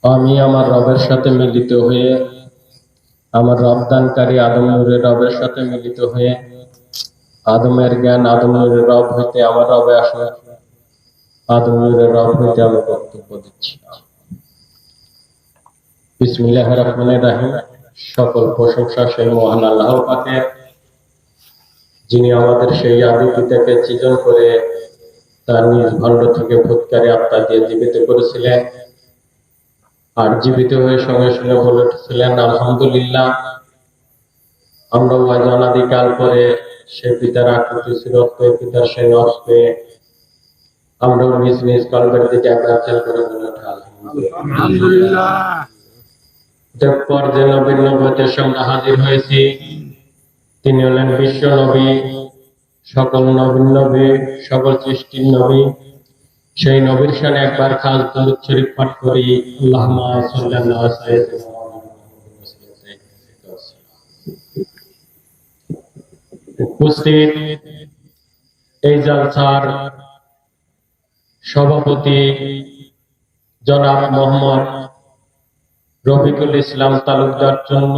আমি আমার রবের সাথে মিলিত হয়ে, আমার রবদানকারী আদম নূরের রবের সাথে মিলিত হয়ে, আদমের জ্ঞান আদম নূরের রব হইতে আমার রবে আসা, আদম নূরের রব হইতে আমি বক্তব্য দিচ্ছি। বিসমিল্লাহির রহমানির রহিম। সকল প্রশংসা সেই মহান আল্লাহ পাকের, যিনি আমাদের সেই আদি পিতাকে সৃজন করে তার নিজ ভণ্ড থেকে ভূতকারী আত্মা দিয়ে জীবিত করেছিলেন, আর জীবিত হয়ে সঙ্গে সঙ্গে বলে উঠেছিলেন আলহামদুলিল্লাহ। আমরা অনাদিকাল পরে সে পিতার আকৃতি সিরত পেয়ে, পিতার সেই নস পেয়ে আমরা নিজ নিজ কলবের দিকে একবার খেয়াল করে বলে ওঠা আলহামদুলিল্লাহ। তারপর যে নবীর নবুয়তের সঙ্গে হাজির হয়েছি, তিনি হলেন বিশ্ব নবী, সকল নবীন নবী, সকল সৃষ্টির নবী। সেই নবীর শানে একবার খাস দরুদ শরীফ পাঠ করি। আল্লাহুম্মা সাল্লাল্লাহু আলা সাইয়্যিদিনা উপস্থিত এই জালসার সভাপতি জনাব মোহাম্মদ রফিকুল ইসলাম তালুকদার জন্য,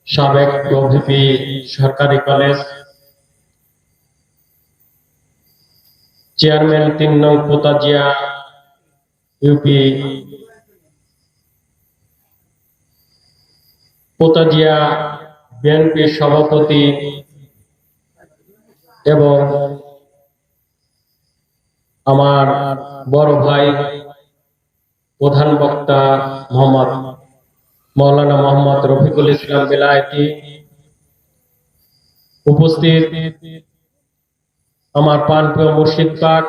সাবেক ওভিপি সরকারি কলেজ, চেয়ারম্যান ৩ নং পোতাজিয়া ইউপি, পোতাজিয়া বিএনপির সভাপতি এবং আমার বড় ভাই প্রধান বক্তা মৌলানা মোহাম্মদ রফিকুল ইসলাম বেলায়েতি, উপস্থিত আমার প্রাণপ্রিয় মুর্শিদ পাক,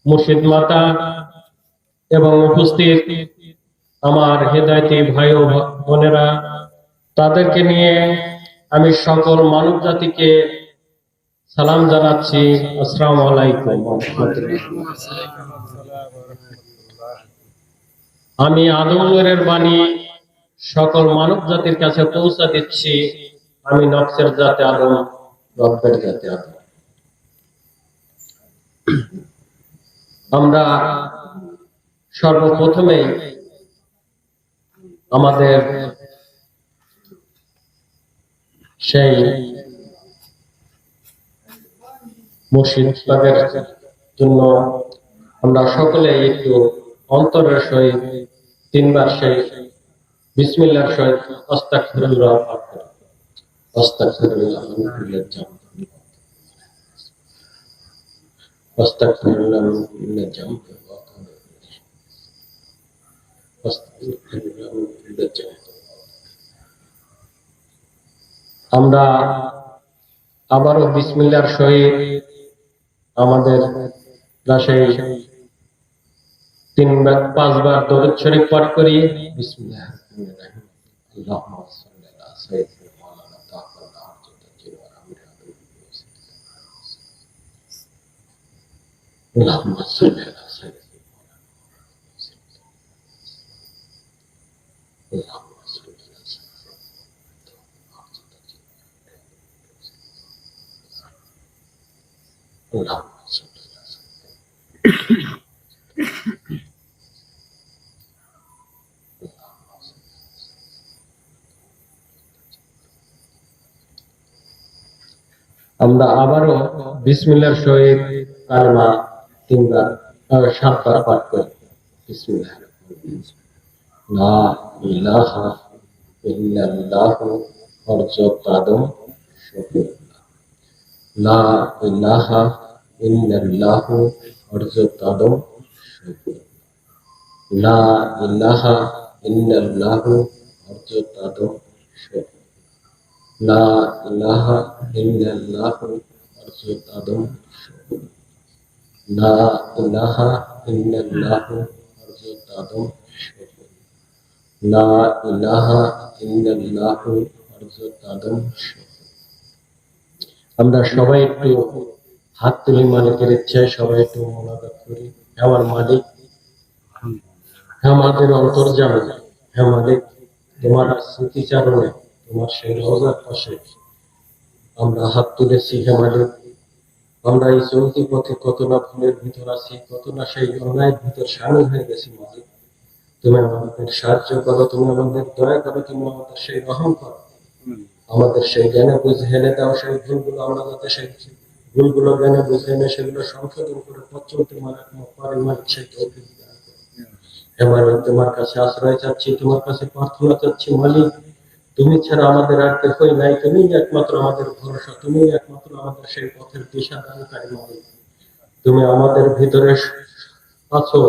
মুর্শিদ মাতা, এবং উপস্থিত আমার হেদায়েতি ভাই ও বোনেরা, তাদেরকে নিয়ে আমি সকল মানব জাতিকে সালাম জানাচ্ছি। আসসালামু আলাইকুম। আমি আদম নূরের বাণী সকল মানব জাতির কাছে পৌঁছে দিচ্ছি। আমি নফসের জাতে আদম, রব্বের জাতে আদম। আমরা সর্বপ্রথমে আমাদের সেই মুর্শিদ পাকের জন্য আমরা সকলে একটু অন্তরের সহিত 3 বার সেই বিসমিল্লাহর সহিত আস্তাগফিরুল্লাহ পাঠ করি। আস্তাগফিরুল্লাহ মিন কুল্লি যামব, আস্তাগফিরুল্লাহ মিন কুল্লি যামব, আস্তাগফিরুল্লাহ মিন কুল্লি যামব। আমরা আবারও বিসমিল্লাহর সহিত আমাদের সেই 5 বার দরুদ শরীফ পাঠ করি। বিসমিল্লাহির রহমানির রহিম। আল্লাহুম্মা সাল্লি আলা সাইয়্যিদিনা মাওলানা তাআলা আল্লাহুম্মা সাল্লি আলা সাইয়্যিদিনা আল্লাহুম্মা সাল্লি আলা আল্লাহুম্মা সাল্লি আলা আমরা আবারও বিসমিল্লাহর সহিত কালেমা 3 বার 7 বার পাঠ করি। বিসমিল্লাহ। লা ইলাহা ইল্লাল্লাহু হযরত আদম শফিউল্লাহ। লা ইলাহা ইল্লাল্লাহু হযরত আদম শফিউল্লাহ। লা ইলাহা ইল্লাল্লাহু হযরত আদম শফিউল্লাহ। লা ইলাহা ইল্লাল্লাহু হযরত আদম শফিউল্লাহ। লা ইলাহা ইল্লাল্লাহু হযরত আদম শফিউল্লাহ। লা ইলাহা ইল্লাল্লাহু হযরত আদম শফিউল্লাহ। আমরা সবাই একটু হাত তুলে মালিকের ইচ্ছায় সবাই একটু মোনাজাত করি। আমার মালিক, আমাদের অন্তর্জামী, হে মালিক, তোমার স্মৃতিচারণে, তোমার সেই রওজার পাশে আমরা হাত তুলেছি। হে মালিক, আমরা এই চলতি পথে কত না ভুলের ভিতর আছি, কত না সেই অন্যায়ের ভিতর শামিল হয়ে গেছি। মালিক, তুমি আমাদের সাহায্য করো, তুমি আমাদের দয়া করো, তুমি আমাদের সেই রহম করো, আমাদের সেই জ্ঞানে বুঝে হেলে দাও সেই ভুলগুলো, আমরা যাতে সেই ভুলগুলো জ্ঞানে বুঝে এনে সেগুলো সংশোধন করে পথ চলতে পারি, মালিক সেই তৌফিক দান করো। হে মালিক, তোমার কাছে আশ্রয় চাচ্ছি, তোমার কাছে প্রার্থনা চাচ্ছি মালিক, তুমি ছাড়া আমাদের আর কেউই নাই, তুমি একমাত্র আমাদের ভরসা, তুমি একমাত্র আমাদের সেই পথের দিশা দানকারী মালিক। তুমি আমাদের ভিতরে আছো,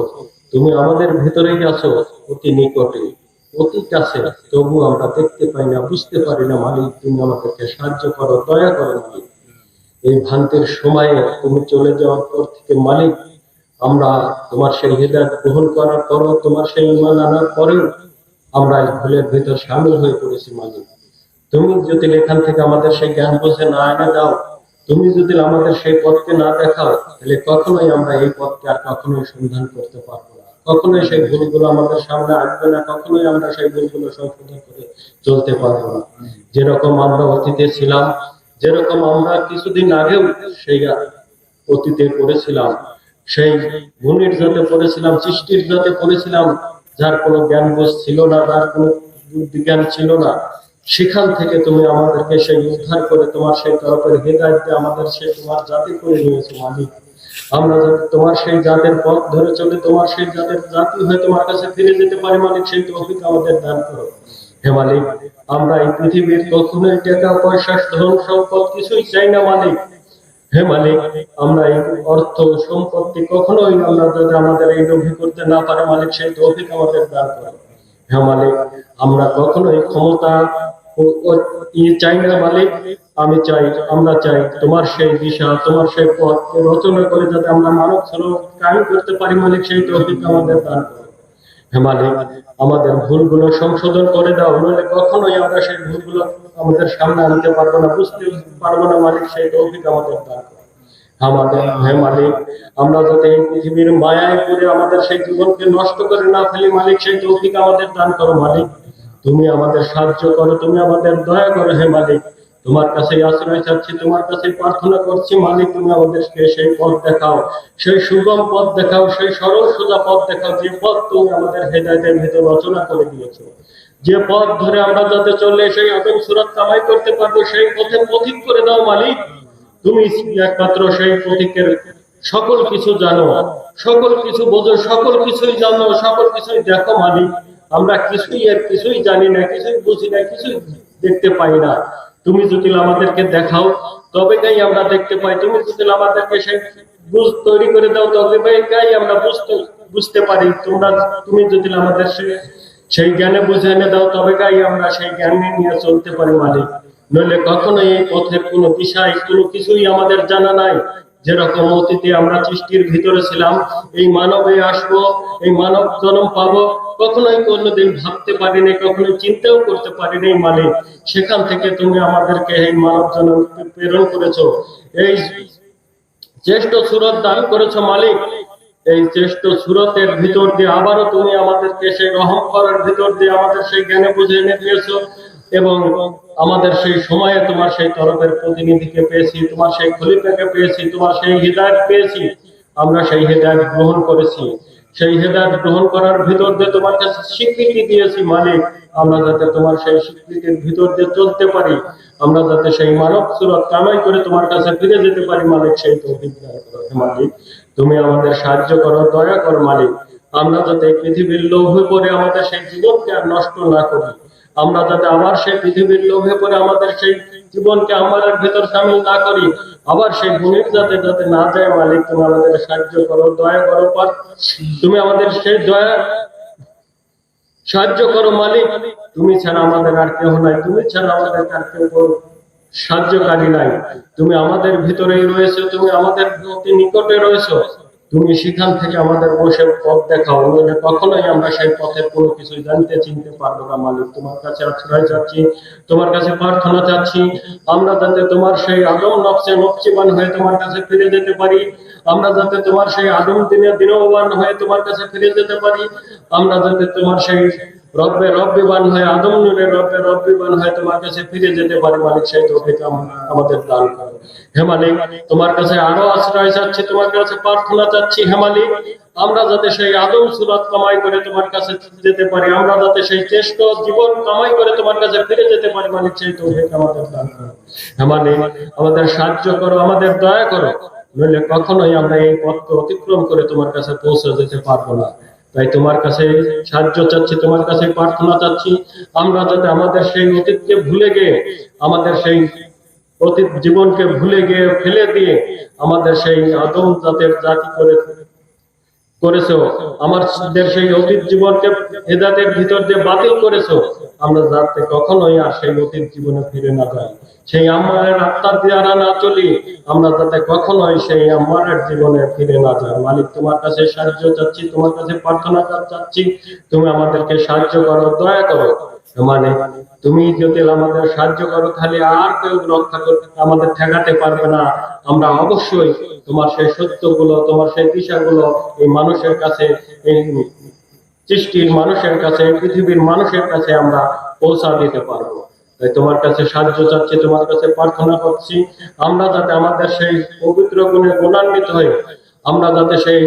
তুমি আমাদের ভিতরেই আছো, অতি নিকটে, অতি কাছে, তবু আমরা দেখতে পাই না, বুঝতে পারি না মালিক। তুমি আমাদেরকে সাহায্য করো, দয়া করো মালিক। এই ভ্রান্তির সময়ে তুমি চলে যাওয়ার পর থেকে মালিক, আমরা তোমার সেই হিদায়াত গ্রহণ করার পরও, তোমার সেই ঈমান আনার পরেও আমরা এই ভুলের ভিতর শামিল হয়ে পড়েছি মালিক। তুমি যদি এখান থেকে আমাদের সেই জ্ঞান বুঝে না এনে দাও, তুমি যদি আমাদের সেই পথকে না দেখাও, তাহলে কখনোই আমরা এই পথকে আর কখনোই সন্ধান করতে পারবো না, কখনোই সেই ভুলগুলো আমাদের সামনে আসবে না, কখনোই আমরা সেই ভুলগুলো সংশোধন করে চলতে পারবো না। যেরকম আমরা অতীতে ছিলাম, যেরকম আমরা কিছুদিন আগেও সেই অতীতে পড়েছিলাম, সেই গুণের যাতে পড়েছিলাম, সৃষ্টির যাতে পড়েছিলাম, যার কোনো জ্ঞান বোধ ছিল না, যার কোনো জ্ঞান ছিল না, সেখান থেকে তুমি আমাদেরকে সেই উদ্ধার করে তোমার সেই তরফের হেদায়েত দিয়ে আমাদের সেই তোমার জাতি করে নিয়েছো মালিক। আমরা যাতে তোমার সেই জাতের পথ ধরে চলে, তোমার সেই জাতের জাতি হয়ে তোমার কাছে ফিরে যেতে পারি মালিক, সেই তৌফিক আমাদের দান করো। হে মালিক, আমরা এই পৃথিবীর কখনোই টাকা পয়সা ধন সম্পদ কিছুই চাই না মালিক। হে মালিক, আমরা এই অর্থ সম্পত্তি কখনোই আমরা যাতে আমাদের এই লোভী করতে না পারে মালিক, সেই তৌফিক আমাদের দান করো। হে মালিক, আমরা কখনোই ক্ষমতা চাই না মালিক। আমরা চাই তোমার সেই দিশা, তোমার সেই পথ রচনা করে যাতে আমরা মানব স্বরূপ কায়েম করতে পারি মালিক, সেই তৌফিক আমাদের দান করো। হে মালিক, আমাদের ভুলগুলো সংশোধন করে দাও, নইলে কখনোই আমরা সেই ভুলগুলো আমাদের সামনে আনতে পারবো না, বুঝতে পারবো না মালিক, সেই তৌফিক আমাদের দান করো। হে মালিক, আমরা যাতে এই পৃথিবীর মায়ায় পড়ে আমাদের সেই জীবনকে নষ্ট করে না ফেলি মালিক, সেই তৌফিক আমাদের দান করো মালিক। তুমি আমাদের সাহায্য করো, তুমি আমাদের দয়া করো। হে মালিক, তোমার কাছে আশ্রয় চাচ্ছি, তোমার কাছে প্রার্থনা করছি মালিক, তুমি আমাদেরকে সেই পথ দেখাও, সেই সুগম পথ দেখাও, সেই সরল সোজা পথ দেখাও, যে পথ তুমি আমাদের হেদায়েতের ভিতর রচনা করে দিয়েছো, যে পথ ধরে আমরা যাতে চললে সেই আদম সুরাত কামাই করতে পারবো, সেই পথে পথিক করে দাও মালিক। তুমি একমাত্র সেই পথিকের সকল কিছু জানো, সকল কিছু বোঝো, সকল কিছুই জানো, সকল কিছুই দেখো মালিক। আমরা কিছুই জানি না, কিছুই বুঝি না, কিছুই দেখতে পাই না। তুমি যদি আমাদেরকে দেখাও তবেই আমরা দেখতে পাই, তুমি যদি আমাদেরকে সেই বুঝ তৈরি করে দাও তবেই আমরা বুঝতে পারি। তুমি যদি আমাদের সেই জ্ঞানে বুঝে এনে দাও তবেই আমরা সেই জ্ঞান নিয়ে চলতে পারি মালিক। নইলে কখনোই এই পথের কোনো দিশায় কোনো কিছুই আমাদের জানা নাই। যেরকম অতীতে আমরা সৃষ্টির ভিতরে ছিলাম, এই মানবে আসবো, এই মানব জন্ম পাবো, কখনোই কোনোদিন ভাবতে পারিনি, কখনোই চিন্তাও করতে পারিনি মালিক। সেখান থেকে তুমি আমাদেরকে এই মানব জন্ম প্রেরণ করেছো, এই জ্যেষ্ঠ সুরত দান করেছো মালিক। এই জ্যেষ্ঠ সুরতের ভিতর দিয়ে আবারও তুমি আমাদেরকে সেই রহম করার ভিতর দিয়ে আমাদের সেই জ্ঞানে বুঝে এনে দিয়েছো, এবং আমাদের সেই সময়ে তোমার সেই তরফের প্রতিনিধিকে পেয়েছি, তোমার সেই খলিফাকে পেয়েছি, তোমার সেই হিদায়াত পেয়েছি। আমরা সেই হিদায়াত গ্রহণ করেছি, সেই হিদায়াত গ্রহণ করার ভিতর দিয়ে তোমার কাছে স্বীকৃতি দিয়েছি মালিক। আমরা যাতে তোমার সেই স্বীকৃতির ভিতর দিয়ে চলতে পারি, আমরা যাতে সেই মানব সুরত কামাই করে তোমার কাছে ফিরে যেতে পারি মালিক, সেই তৌফিক দান করো। মালিক, তুমি আমাদের সাহায্য করো, দয়া করো মালিক। আমরা যাতে পৃথিবীর লোভে পড়ে আমাদের সেই জীবনকে আর নষ্ট না করি, আমরা যাতে আবার সেই পৃথিবীর লোভে পড়ে আমাদের সেই জীবনকে আমার ভিতর সামিল না করি, আবার সেই গুণের যাতে না যায় মালিক। তুমি আমাদের সাহায্য করো, দয়া করো, তুমি আমাদের সেই দয়া সাহায্য করো মালিক। তুমি ছাড়া আমাদের আর কেউ নাই, তুমি ছাড়া আমাদের আর কেউ সাহায্যকারী নাই। তুমি আমাদের ভিতরেই রয়েছো, তুমি আমাদের অতি নিকটে রয়েছো, তুমি সেখান থেকে আমাদের বসে পথ দেখাও, নইলে কখনোই আমরা সেই পথের কোনো কিছু জানতে চিনতে পারবো না মালিক। তোমার কাছে আশ্রয় চাচ্ছি, তোমার কাছে প্রার্থনা চাচ্ছি, আমরা যাতে তোমার সেই আদম নফসে নকশিবান হয়ে তোমার কাছে ফিরে যেতে পারি, আমরা যাতে তোমার সেই আদম দিনে দিনবান হয়ে তোমার কাছে ফিরে যেতে পারি, আমরা যাতে তোমার সেই রব্বে রব্বিবান হয়ে আদম নূরের রব্বে রব্বিবান হয়ে তোমার কাছে ফিরে যেতে পারি মালিক, সেই তৌফিক আমাদের দান করো। হে মালিক, তোমার কাছে আরো আশ্রয় চাচ্ছি, তোমার কাছে প্রার্থনা চাচ্ছি। হে মালিক, আমরা যাতে সেই আদম সুরাত কামাই করে তোমার কাছে যেতে পারি, আমরা যাতে সেই শ্রেষ্ঠ জীবন কামাই করে তোমার কাছে ফিরে যেতে পারি মালিক, সেই তৌফিক আমাদের দান করো। হে মালিক, আমাদের সাহায্য করো, আমাদের দয়া করো, নইলে কখনোই আমরা এই পথকে অতিক্রম করে তোমার কাছে পৌঁছে যেতে পারবো না। তাই তোমার কাছে সাহায্য চাচ্ছি, তোমার কাছে প্রার্থনা চাচ্ছি, আমরা যাতে আমাদের সেই অতীতকে ভুলে গিয়ে, আমাদের সেই অতীত জীবনকে ভুলে গিয়ে ফেলে দিয়ে আমাদের সেই আদম জাতের জাতি করেছো, আমাদের সেই অতীত জীবনকে হেদায়েতের ভিতর দিয়ে বাতিল করেছো, আমরা যাতে কখনোই আর সেই অতীত জীবনে ফিরে না যাই, সেই আম্মারের আত্মার দ্বারা না চলি, আমরা যাতে কখনোই সেই আম্মারের জীবনে ফিরে না যাই। মালিক, তোমার কাছে সাহায্য চাচ্ছি, তোমার কাছে প্রার্থনা চাচ্ছি, তুমি আমাদেরকে সাহায্য করো, দয়া করো। মানে তুমি যদি আমাদের সাহায্য করো, তাহলে আর কেউ রক্ষা করতে আমাদের ঠেকাতে পারবে না। আমরা অবশ্যই তোমার সেই সত্যগুলো, তোমার সেই দিশাগুলো এই মানুষের কাছে, এই সৃষ্টির মানুষের কাছে, পৃথিবীর মানুষের কাছে আমরা পৌঁছা দিতে পারবো। তাই তোমার কাছে সাহায্য চাচ্ছি, তোমার কাছে প্রার্থনা করছি, আমরা যাতে আমাদের সেই পবিত্র গুণে গুণান্বিত হয়ে আমরা যাতে সেই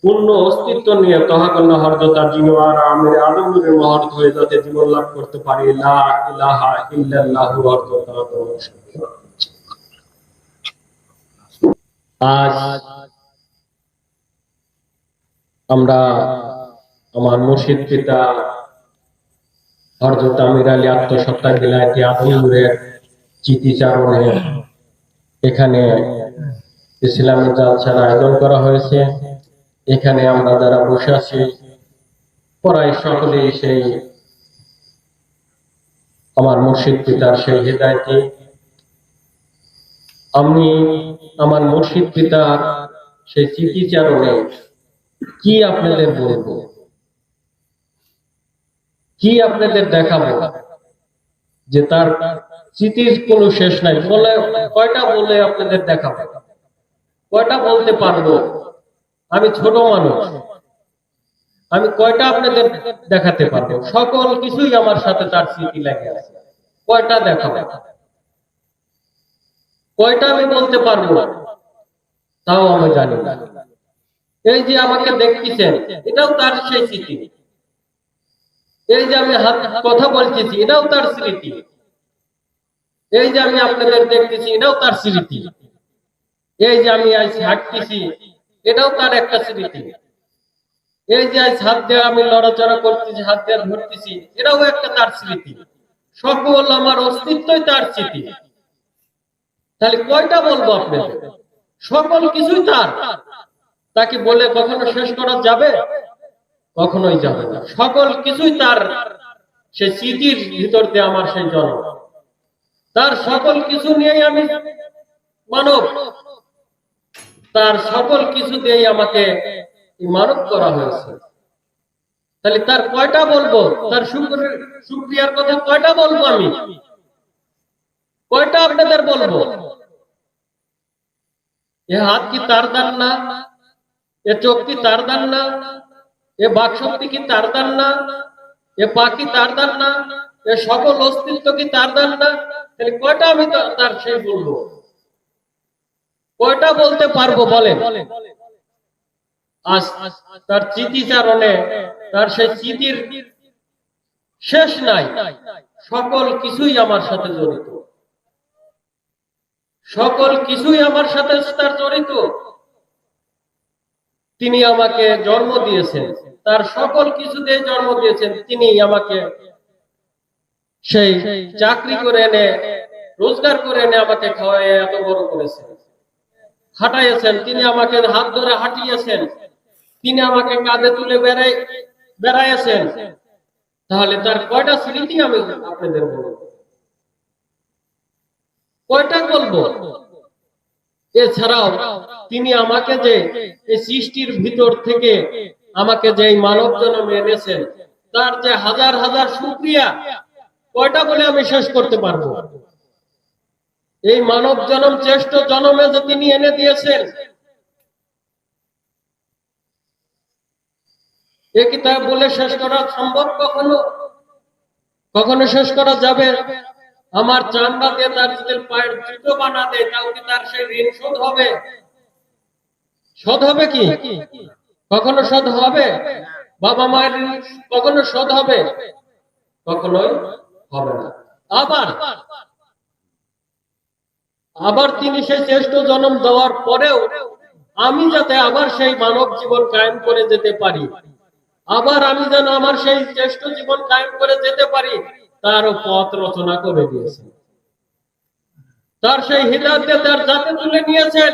পূর্ণ অস্তিত্ব নিয়ে তহাকন্যা হরজতা জিনোয়ার আমির আদমের মহৎ হয়ে যাতে জীবন লাভ করতে পারি। লা ইলাহা ইল্লাল্লাহু হরজতা। আজ আমরা আমার মুর্শিদ পিতা হযরত আমির আলী আত্মসত্তার বিলায়তি আদমের চিতিচারণে এখানে ইসলামী জালসার আয়োজন করা হয়েছে। এখানে আমরা যারা বসে আছি প্রায় সকলেই সেই আমার মুর্শিদ পিতার সেই হেদায়েতে। আমি আমার মুর্শিদ পিতার সেই চিতিচারণে কি আপনাদের বলবো, কি আপনাদের দেখাবো যে তার স্মৃতির কোনো শেষ নাই। বলে কয়টা বলে আপনাদের দেখাবো, কয়টা বলতে পারবো? আমি ছোট মানুষ, আমি কয়টা আপনাদের দেখাতে পারবো? সকল কিছুই আমার সাথে তার স্মৃতি লাগে আছে। কয়টা দেখাবো, কয়টা আমি বলতে পারবো তাও আমি জানি না। এই যে আমাকে দেখতেছেন, এটাও তার সেই স্মৃতি। এই যে আমি কথা বলতেছি, এটাও তার স্মৃতি। এই যে আমি আপনাদের দেখতেছি, এটাও তার স্মৃতি। এই যে আমি আজ হাঁটতেছি, এটাও তার একটা স্মৃতি। এই যে আজ হাত দিয়ে আমি লড়াচড়া করতেছি, হাত দিয়ে ধরতেছি, এটাও একটা তার স্মৃতি। সকল আমার অস্তিত্বই তার স্মৃতি। তাহলে কয়টা বলবো আপনাদের? সকল কিছুই তার। তাকে বলে কখনো শেষ করা যাবে? কখনোই যাবে না। সকল কিছুই তার সেই স্মৃতির ভিতর দিয়ে আমার সেই জন্ম। তার সকল কিছু নিয়েই আমি মানব, তার সকল কিছু দিয়েই আমাকে মানব করা হয়েছে। তাহলে তার কয়টা বলবো? তার শুকরিয়ার কথা কয়টা বলবো আমি? কয়টা আপনাদের বলবো? এ হাত কি তার দান না? এ চোখ কি তার দান না? এ বাক শক্তি কি তার দান না? এ পা কি তার দান না? এ সকল অস্তিত্ব কি তার দান না? তাহলে কয়টা আমি তার সেই বলবো? কয়টা বলতে পারবো বলেন? আজ তার স্মৃতিচারণে, তার সেই স্মৃতির শেষ নাই। সকল কিছুই আমার সাথে জড়িত, সকল কিছুই আমার সাথে তার জড়িত। তিনি আমাকে জন্ম দিয়েছেন, তার সকল কিছু দিয়ে জন্ম দিয়েছেন। তিনি আমাকে সেই চাকরি করে এনে, রোজগার করে এনে আমাকে খাওয়ায় এত বড় করেছেন, হাঁটাইয়েছেন। তিনি আমাকে হাত ধরে হাঁটিয়েছেন, তিনি আমাকে কাঁধে তুলে বেড়াইয়েছেন। তাহলে তার কয়টা স্মৃতি আমি আপনাদের বলবো? কয়টা বলবো? এছাড়াও তিনি আমাকে যে এই সৃষ্টির ভিতর থেকে আমাকে যে মানব জন্মে এনেছেন, তার যে হাজার হাজার শুকরিয়া, কয়টা বলে আমি শেষ করতে পারবো? এই মানব জন্ম শ্রেষ্ঠ জন্মে যে তিনি এনে দিয়েছেন, এ কি তা বলে শেষ করা সম্ভব? কখনো কখনো শেষ করা যাবে? আমার চামড়া দিয়ে তার যদি পায়ের জুতো বানা দেয়, তাও কি তার সেই ঋণ শোধ হবে? শোধ হবে কি? কখনো শোধ হবে? বাবা মায়ের ঋণ কখনো শোধ হবে? কখনোই হবে না। আবার আবার তিনি সেই শ্রেষ্ঠ জন্ম দেওয়ার পরেও আমি যাতে আবার সেই মানব জীবন কায়েম করে যেতে পারি, আবার আমি যেন আমার সেই শ্রেষ্ঠ জীবন কায়েম করে যেতে পারি, তারও পথ রচনা করে দিয়েছেন। তার সেই হিদায়াত দিয়ে তার জাতে তুলে নিয়েছেন।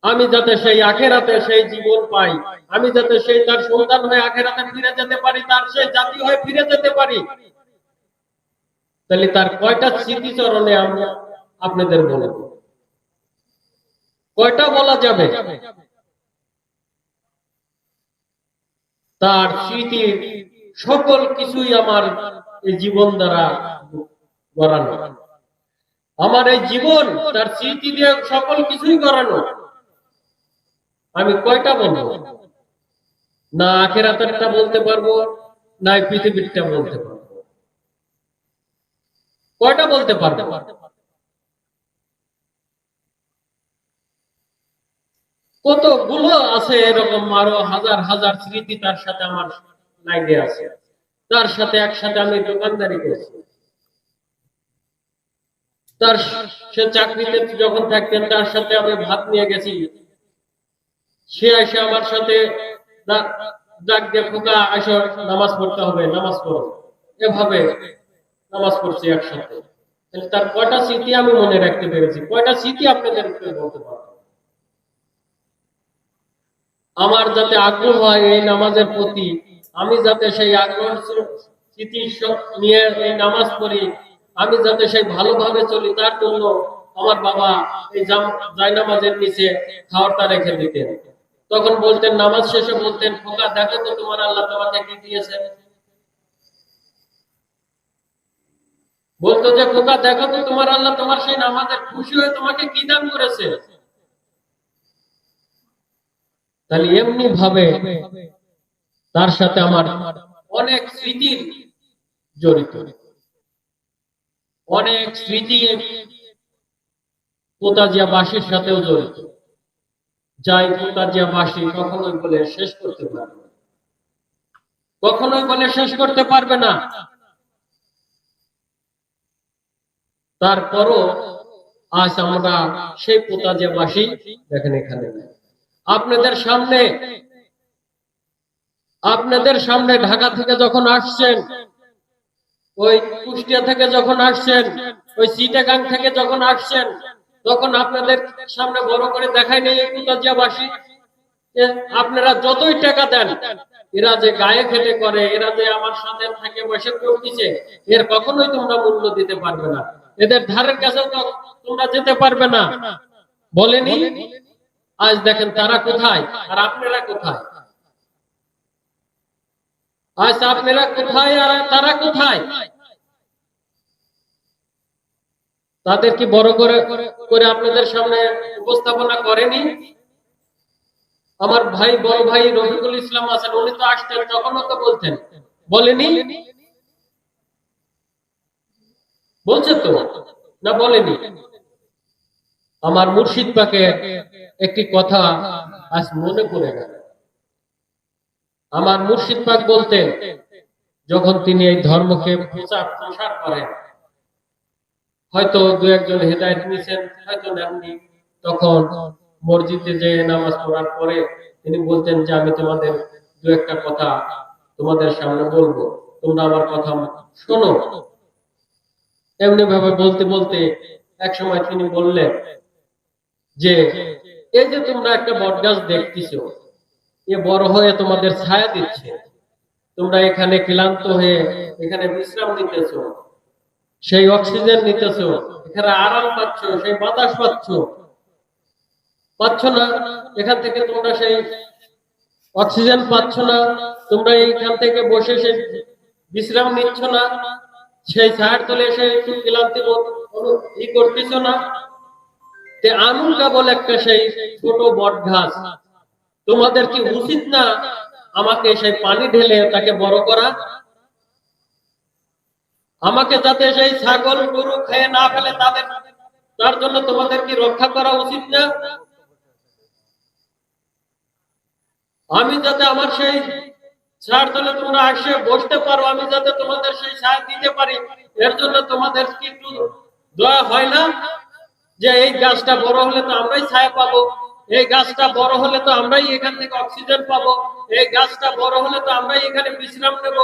আমি যাতে সেই আখেরাতে সেই জীবন পাই, আমি যাতে সেই তার সন্তান হয়ে আখেরাতে ফিরে যেতে পারি, তার সেই জাতি হয়ে ফিরে যেতে পারি। তাহলে তার কয়টা স্মৃতিচরণে আমরা আপনাদের বলবো? কয়টা বলা যাবে? তার স্মৃতি সকল কিছুই আমার এই জীবন দ্বারা গড়ানো। আমার এই জীবন তার স্মৃতি দিয়ে সকল কিছুই গড়ানো। আমি কয়টা বলবো? না আখেরাতেরটা বলতে পারবো, না পৃথিবীরটা বলতে পারবো। কয়টা বলতে পারবো? কতগুলো আছে এরকম, আরো হাজার হাজার স্মৃতি তার সাথে আমার লাইনে আছে। তার সাথে একসাথে আমি দোকানদারি করছি, তার সে চাকরিতে যখন থাকতেন তার সাথে আমি ভাত নিয়ে গেছি, সে এসে আমার সাথে ডাক দিয়ে খোকা আসো নামাজ পড়তে হবে, নামাজ পড়ো, এভাবে নামাজ পড়ছি একসাথে। তার কয়টা স্মৃতি আমি মনে রাখতে পেরেছি? কয়টা স্মৃতি আপনাদের বলতে পারবো? আমার যাতে আগ্রহ হয় এই নামাজের প্রতি, আমি যাতে সেই আগ্রহ স্মৃতি নিয়ে এই নামাজ পড়ি, আমি যাতে সেই ভালোভাবে চলি, তার জন্য আমার বাবা এই জায়নামাজের নিচে খাওয়ারটা রেখে দিতেন। তখন বলতেন, নামাজ শেষে বলতেন, খোকা দেখো তো তোমার আল্লাহ তোমাকে কি দিয়েছে। বলতো যে খোকা দেখো তো তোমার আল্লাহ তোমার সেই নামাজের খুশি হয়ে তোমাকে কি দান করেছে। তাহলে এমনি ভাবে তার সাথে আমার অনেক স্মৃতি জড়িত, অনেক স্মৃতি পোতাজিয়াবাসীর সাথেও জড়িত, যাই পোতাজিয়াবাসী কখনোই বলে শেষ করতে পারবে না, কখনোই বলে শেষ করতে পারবে না। তারপরও আজ আমরা সেই পোতাজিয়াবাসী দেখেন এখানে আপনাদের সামনে ঢাকা থেকে যখন আসছেন, ওই কুষ্টিয়া থেকে যখন আসছেন, ওই চিটাগাং থেকে যখন আসছেন, তখন আপনাদের সামনে বড় করে দেখাই নেই এই পোতাজিয়াবাসী। আপনারা যতই টাকা দেন, এরা যে গায়ে খেটে করে, এরা যে আমার সাথে থেকে বসে করতেছে, এর কখনোই তোমরা মূল্য দিতে পারবে না, এদের ধারের কাছে তোমরা যেতে পারবে না বলেনি? আজ দেখেন তারা কোথায় আর আপনারা কোথায়। আজ আপনারা কোথায় আর তারা কোথায়? তাদের কি বড় করে করে আপনাদের সামনে উপস্থাপনা করেনি? আমার ভাই, বড় ভাই রফিকুল ইসলাম আছেন, উনি তো আসতেন, তখনও তো বলতেন, বলেনি? বলছে তো না, বলেনি? আমার মুর্শিদ পাকে একটি কথা আজ মনে পড়ে গেল। আমার মুর্শিদ পাক বলতেন, যখন তিনি এই ধর্মকে প্রসার করেন, হয়তো দু একজন হেদায়েত নিয়েছেন, হয়তো নেননি, তখন মসজিদে যে নামাজ পড়ার পরে তিনি বলতেন যে আমি তোমাদের দু একটা কথা তোমাদের সামনে বলবো, তোমরা আমার কথা শোনো। এমনি ভাবে বলতে বলতে এক সময় তিনি বললেন যে এই যে তোমরা একটা বটগাছ দেখতেছো, এ বড় হয়ে তোমাদের ছায়া দিচ্ছে, তোমরা এখানে ক্লান্ত হয়ে এখানে বিশ্রাম নিতেছো, সেই অক্সিজেন নিতেছো, এখানে আরাম পাচ্ছ, সেই বাতাস পাচ্ছ না, এখান থেকে তোমরা সেই অক্সিজেন পাচ্ছ না, তোমরা এইখান থেকে বসে সেই বিশ্রাম নিচ্ছ না, সেই ছায়ার তলে এসে একটু ক্লান্তি করতেছ না। আমুল কাবল একটা সেই ছোট বট গাছ, তোমাদের কি উচিত না আমাকে সেই পানি ঢেলে তাকে বড় করা, আমাকে যাতে সেই ছাগল গরু খেয়ে না ফেলে তার জন্য তোমাদের কি রক্ষা করা উচিত না? আমি যাতে আমার সেই ছায়ার তলে তোমরা এসে বসতে পারো, আমি যাতে তোমাদের সেই ছায়া দিতে পারি, এর জন্য তোমাদের কি একটু দয়া হয় না? যে এই গাছটা বড় হলে তো আমরাই ছায়া পাবো, এই গাছটা বড় হলে তো আমরাই এখান থেকে অক্সিজেন পাবো, এই গাছটা বড় হলে তো আমরাই এখানে বিশ্রাম নেব।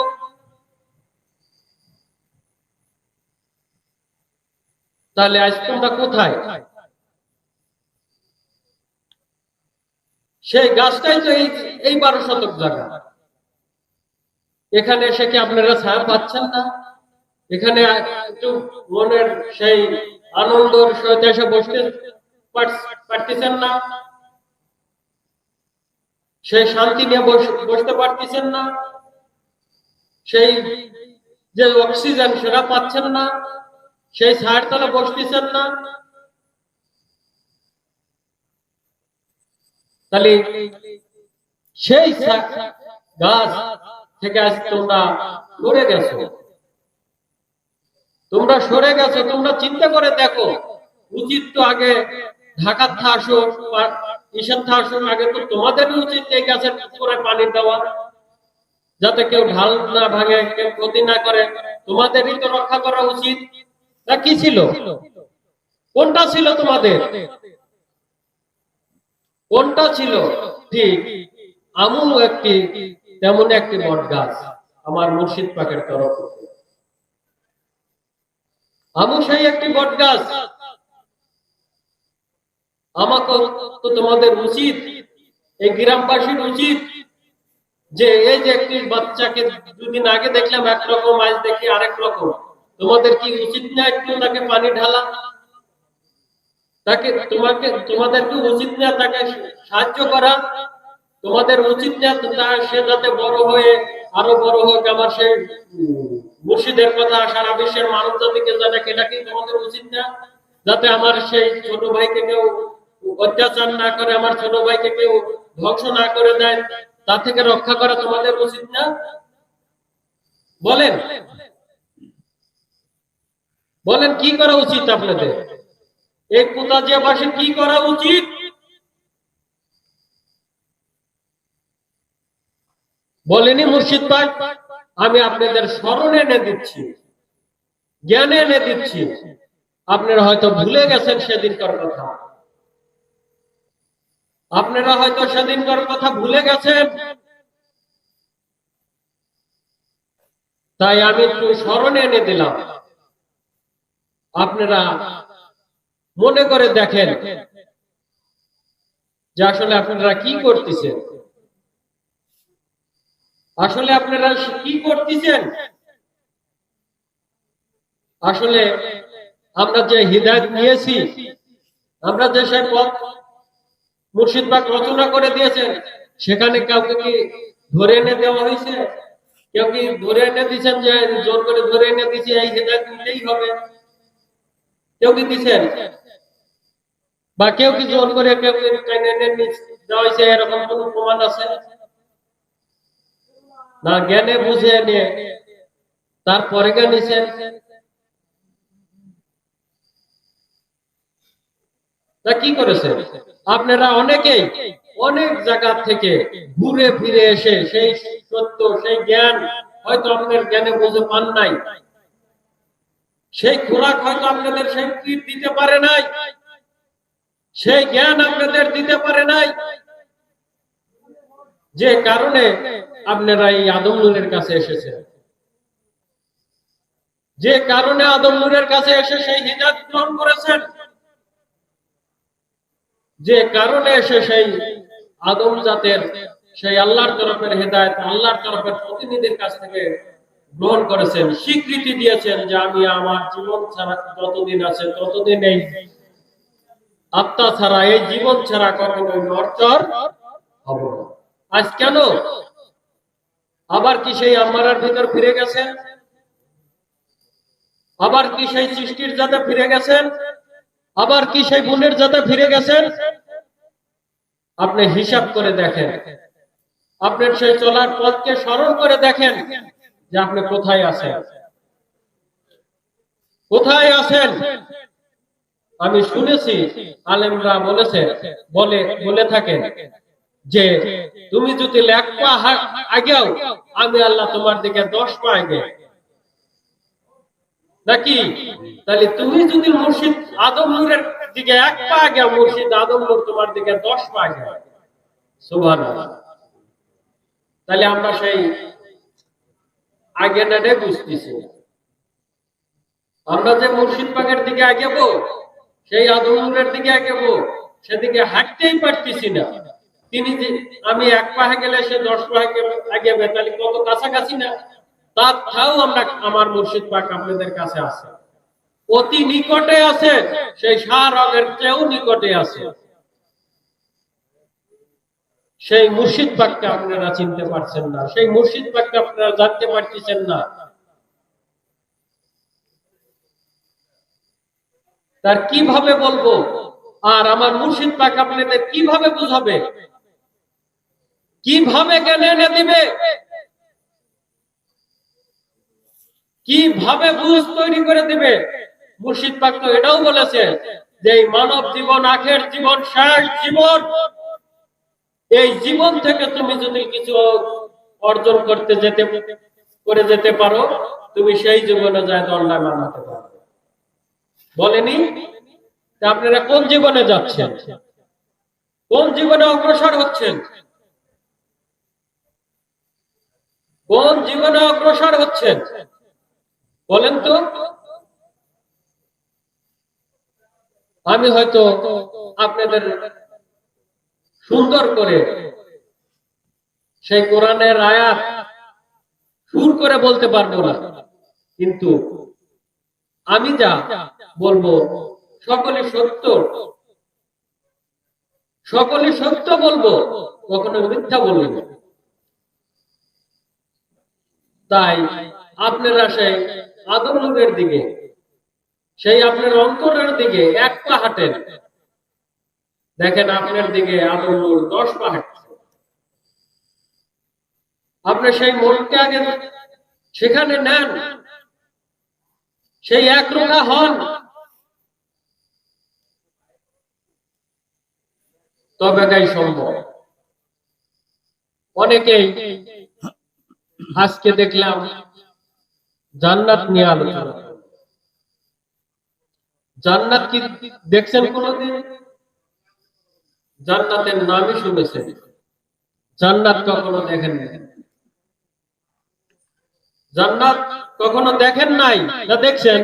তাহলে আজ তোমরা কোথায়? সেই গাছটাই তো এই 12 শতক জায়গা, এখানে এসে কি আপনারা ছায়া পাচ্ছেন না? এখানে একটু মনের সেই আনন্দর সহিত এসে বসতে পারতেছেন না? সেই শান্তি নিয়ে বসতে পারতেছেন না? সেই যে অক্সিজেন সেটা পাচ্ছেন না? সেই ছায়ার তলে বসতেছেন না? তাহলে সেই গাছ থেকে আজ তোমরা সরে গেছো, তোমরা সরে গেছো। তোমরা চিন্তা করে দেখো, উচিত তো আগে ঢাকার থাসো ঈশান থাসো, আগে তো তোমাদেরই উচিত এই গাছের করে পানি দেওয়া, যাতে কেউ ঢাল না ভাঙে, কেউ ক্ষতি না করে। তোমাদেরই তো রক্ষা করা উচিত। তা কি ছিল? কোনটা ছিল তোমাদের? কোনটা ছিল? ঠিক আমু একটি তেমন একটি বট গাছ, আমার মুর্শিদ পাকের তরফ থেকে। আমু সেই একটি বট গাছ। আমাকে তো তোমাদের উচিত, এই গ্রামবাসীর উচিত, যে এই যে একটি বাচ্চাকে দুদিন আগে দেখলাম একরকম, আজ দেখি আরেক রকম। তোমাদের কি উচিত না একটু তাকে পানি ঢালা? তোমাদের কি উচিত না তাকে সাহায্য করা? তোমাদের উচিত না সে যাতে বড় হয়ে আরো বড় হোক, আমার সেই মুর্শিদের কথা সারা বিশ্বের মানব জাতিকে জানে, এটা কি তোমাদের উচিত না? যাতে আমার সেই ছোট ভাইকে কেউ অত্যাচার না করে, আমার ছোট ভাইকে কেউ ধ্বংস না করে দেয়, তা থেকে রক্ষা করা তোমাদের উচিত না? বলেন বলেন কি করা উচিত আপনাদের? এই পুতাজিয়াবাসীর কি করা উচিত? বলেনি মুর্শিদ ভাই? আমি আপনাদের স্মরণে এনে দিচ্ছি, জ্ঞানে এনে দিচ্ছি। আপনারা হয়তো ভুলে গেছেন সেদিনকার কথা, আপনারা হয়তো সেদিনকার কথা ভুলে গেছেন। তাই আমি একটু স্মরণে এনে দিলাম, আপনারা মনে করে দেখেন যে আসলে আপনারা কি করতেছেন, আসলে আপনারা কি করতেছেন। আসলে আমরা যে হিদায়াত নিয়েছি, আমরা যে সেই পথ মুর্শিদ পাক রচনা করে দিয়েছেন, সেখানে কাউকে কি ধরে এনে দেওয়া হয়েছে? কেউ কি ধরে এনে দিচ্ছেন যে জোর করে ধরে এনে দিচ্ছি এই হিদায়াত নিতেই হবে? কেউ কি দিচ্ছেন? বা কেউ কি জোর করে কেউ টেনে এনে দেওয়া হয়েছে, এরকম কোন প্রমাণ আছে? না, জ্ঞানে বুঝে নিয়ে তারপরে কে নিছেন? তা কি করেছেন? আপনারা অনেকেই অনেক জায়গা থেকে ঘুরে ফিরে এসে সেই সত্য, সেই জ্ঞান হয়তো আপনার জ্ঞানে বুঝে পান নাই, সেই খোরাক হয়তো আপনাদের সেই পীর দিতে পারে নাই, সেই জ্ঞান আপনাদের দিতে পারে নাই, যে কারণে আপনারা এই আদম নূরের কাছে এসেছেন, যে কারণে আদম নূরের কাছে এসে সেই হিদায়াত গ্রহণ করেছেন, যে কারণে এসে সেই আদম জাতের সেই আল্লাহর তরফের হেদায়েত, আল্লাহর তরফের প্রতিনিধির কাছ থেকে গ্রহণ করেছেন, স্বীকৃতি দিয়েছেন যে আমি আমার জীবন ছাড়া যতদিন আছে ততদিন এই আত্মা ছাড়া, এই জীবন ছাড়া কখনোই নড়চড় হব না। আজ কেন আবার কি সেই আম্মারার ভিতর ফিরে গেছেন? আবার কি সেই সৃষ্টির জাতে ফিরে গেছেন? আবার কি সেই গুণের জাতে ফিরে গেছেন? আপনি হিসাব করে দেখেন, আপনার সেই চলার পথকে স্মরণ করে দেখেন যে আপনি কোথায় আছেন, কোথায় আছেন। আমি শুনেছি আলেমরা বলে থাকেন যে তুমি যদি 1 পা আগেও, আমি আল্লাহ তোমার দিকে 10 পা আগে, নাকি? তাহলে তুমি যদি মুর্শিদ আদম নূরের দিকে 1 পা আগে, মুর্শিদ আদম নূর তোমার দিকে 10 পা আগে। সুবহানাল্লাহ। তাহলে আমরা সেই আগে নাটে বুঝতেছি, আমরা যে মুর্শিদ পাকের দিকে আগেবো, সেই আদম নূরের দিকে আগেবো, সেদিকে হাঁটতেই পারতেছি না। তিনি যে আমি 1 পা গেলে সে 10 পা আগেবে, তাহলে কত কাছাকাছি না? তাও আমরা আমার মুর্শিদ পাক আপনাদের কাছে আছে, অতি নিকটে আছে, সেই শাহরগের চেয়েও নিকটে আছে। সেই মুর্শিদ পাককে আপনারা চিনতে পারছেন না, সেই মুর্শিদ পাককে আপনারা জানতে পারতেছেন না। তার কিভাবে বলবো, আর আমার মুর্শিদ পাক আপনাদের কিভাবে বুঝাবে, কিভাবে জ্ঞান এনে দিবে, কিভাবে বুঝ তৈরি করে দিবে? মুর্শিদ পাক তো এটাও বলেছে যে এই মানব জীবন আখের জীবন, শেষ জীবন, এই জীবন থেকে তুমি যদি কিছু অর্জন করে যেতে পারো, তুমি সেই জীবনে যায় দণ্ডায় মানাতে পারবে। বলেনি? আপনারা কোন জীবনে যাচ্ছেন, কোন জীবনে অগ্রসর হচ্ছেন, কোন জীবনে অগ্রসর হচ্ছেন বলেন তো? আমি হয়তো আপনাদের সুন্দর করে সেই কোরআনের আয়াত সুর করে বলতে পারবো না, কিন্তু আমি যা বলবো সকলে সত্য, সকলে সত্য বলবো, কখনো মিথ্যা বলবো না। তাই আপনারা সেই আদম নূরের দিকে, সেই আপনার অন্তরের দিকে 1 পা হাঁটেন, দেখেন আপনার দিকে আদম নূর 10 পা হাঁটছে। আপনি সেই মনকে আগে সেখানে নেন, সেই একরোখা হন, তবে তাই সম্ভব। অনেকেই আজকে দেখলাম জান্নাত নিয়ে আলোচনা। জান্নাত কি দেখছেন কোনদিন? জান্নাতের নামই শুনেছেন, জান্নাত কখনো দেখেন নাই। জান্নাত কখনো দেখেন নাই না দেখছেন?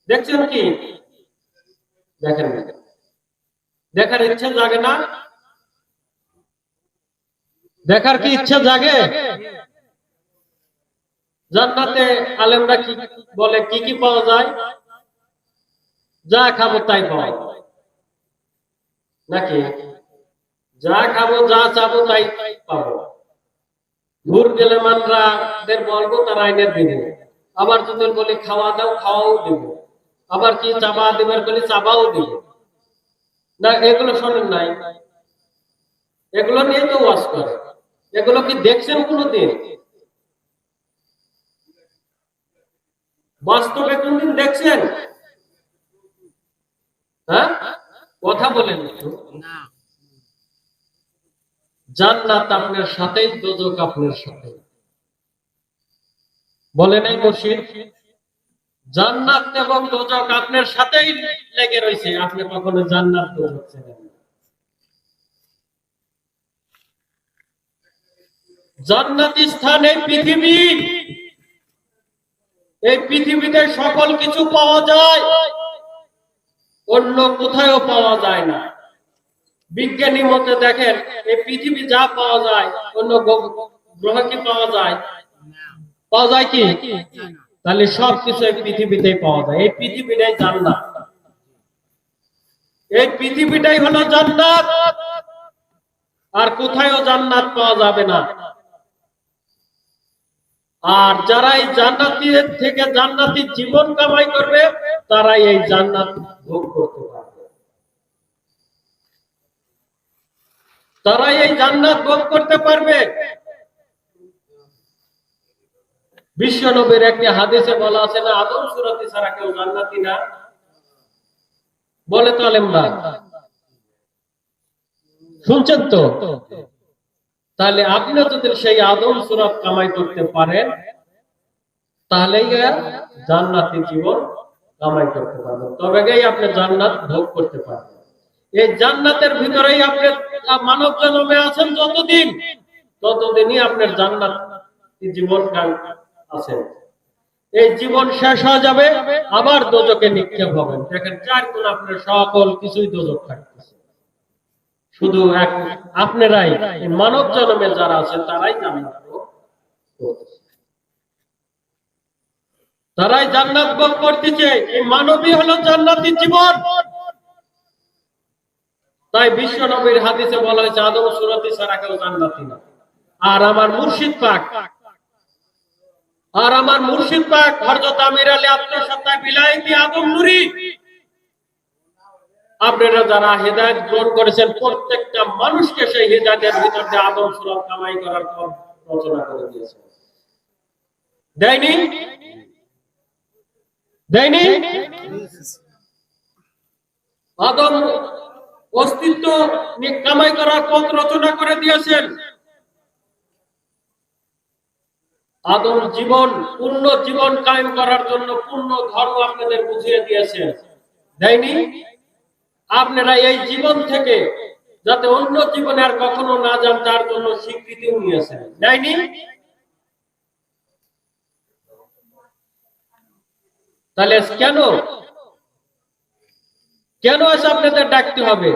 দেখছেন কি? দেখেন না। দেখার ইচ্ছা জাগে না? দেখার কি ইচ্ছা জাগে? জান্নাতে আলেমরা কি বলে, কি কি পাওয়া যায়? যা খাবো তাই পাওয়া যায়, নাকি? যা খাবো যা চাবো তাই পাবো। ভোর গেলে মানরাদের বলবো, তারা আইনে দিবে। আবার যদি বলি খাওয়া দাও, খাওয়াও দিব। আবার কি চাবা দিবার বলি, চাবাও দিব। না, এগুলো শোনেন নাই? এগুলো নিয়ে তো ওয়াজ করে। এগুলো কি দেখছেন কোনদিন? বাস্তবে কোনদিন দেখছেন? হ্যাঁ, কথা বলেন না। জান্নাত আপনার সাথেই, দোজখ আপনার সাথে। বলে নাই মুর্শিদ, জান্নাত এবং দোজখ আপনার সাথেই লেগে রয়েছে, আপনি কখনো জান্নাত দোজখ চেনেন না। জান্নাতি স্থান এই পৃথিবী, এই পৃথিবীতে সকল কিছু পাওয়া যায়, অন্য কোথাও পাওয়া যায় না। বিজ্ঞানী মতে দেখেন, এই পৃথিবী যা পাওয়া যায়, অন্য গ্রহ কি পাওয়া যায়? পাওয়া যায় কি? তাহলে সবকিছু এই পৃথিবীতেই পাওয়া যায়। এই পৃথিবীটাই জান্নাত, এই পৃথিবীটাই হলো জান্নাত, আর কোথাও জান্নাত পাওয়া যাবে না। আর যারা এই জান্নাতীদের থেকে জান্নাতি জীবন কামাই করবে, তারাই এই জান্নাত ভোগ করতে পারবে। তারাই এই জান্নাত ভোগ করতে পারবে। বিশ্ব নবীর একটি হাদিসে বলা আছে না, আদম সূরাতি ছাড়া কেউ জান্নাতি না। বলে তো আলেমরা, শুনছেন তো? তাহলে আপনি যদি সেই আদম সূরাত কামাই করতে পারেন, তাহলেই জান্নাতি জীবন কামাই করতে পারবেন, তবেই আপনি জান্নাত ভোগ করতে পারবেন। এই জান্নাতের ভিতরেই আপনি মানব জন্মে আছেন ততদিনই আপনার জান্নাত জীবন আছে। এই জীবন শেষ হয়ে যাবে, আবার দোজখে নিক্ষেপ হবেন। দেখেন 4 গুণ আপনার সকল কিছুই দোজখ থাকতেছে। শুধু আপনারাই মানব জন্মে যারা আছেন তারাই জান্নাত ভোগ করতেছে, তারাই জান্নাত ভোগ করতেছে। এই মানবী হলো জান্নাতি জীবন। তাই বিশ্ব নবীর হাদিসে বলা হয়েছে আদম সূরাতি ছাড়া কেউ জান্নাতি না। আর আমার মুর্শিদ পাক হযরত আমির আলী আত্মসত্তায় বিলাইতি আদম নূরি, আপনারা যারা হেদায়েত গ্রহণ করেছেন প্রত্যেকটা মানুষকে সেই হেদায়েতের ভিতর দিয়ে আদম সূরাত কামাই করার পথ রচনা করে দিয়েছেন। দেয়নি? আদম অস্তিত্ব কামাই করার পথ রচনা করে দিয়েছেন। আদম পূর্ণ জীবন কায়েম করার জন্য পূর্ণ ধর্ম আপনাদের বুঝিয়ে দিয়েছেন। দেয়নি? আপনারা এই জীবন থেকে যাতে অন্য জীবনে আর কখনো না যান তার জন্য স্বীকৃতিও নিয়েছেন। দেয়নি? তাহলে কেন আছে আপনাদের ডাকতে হবে?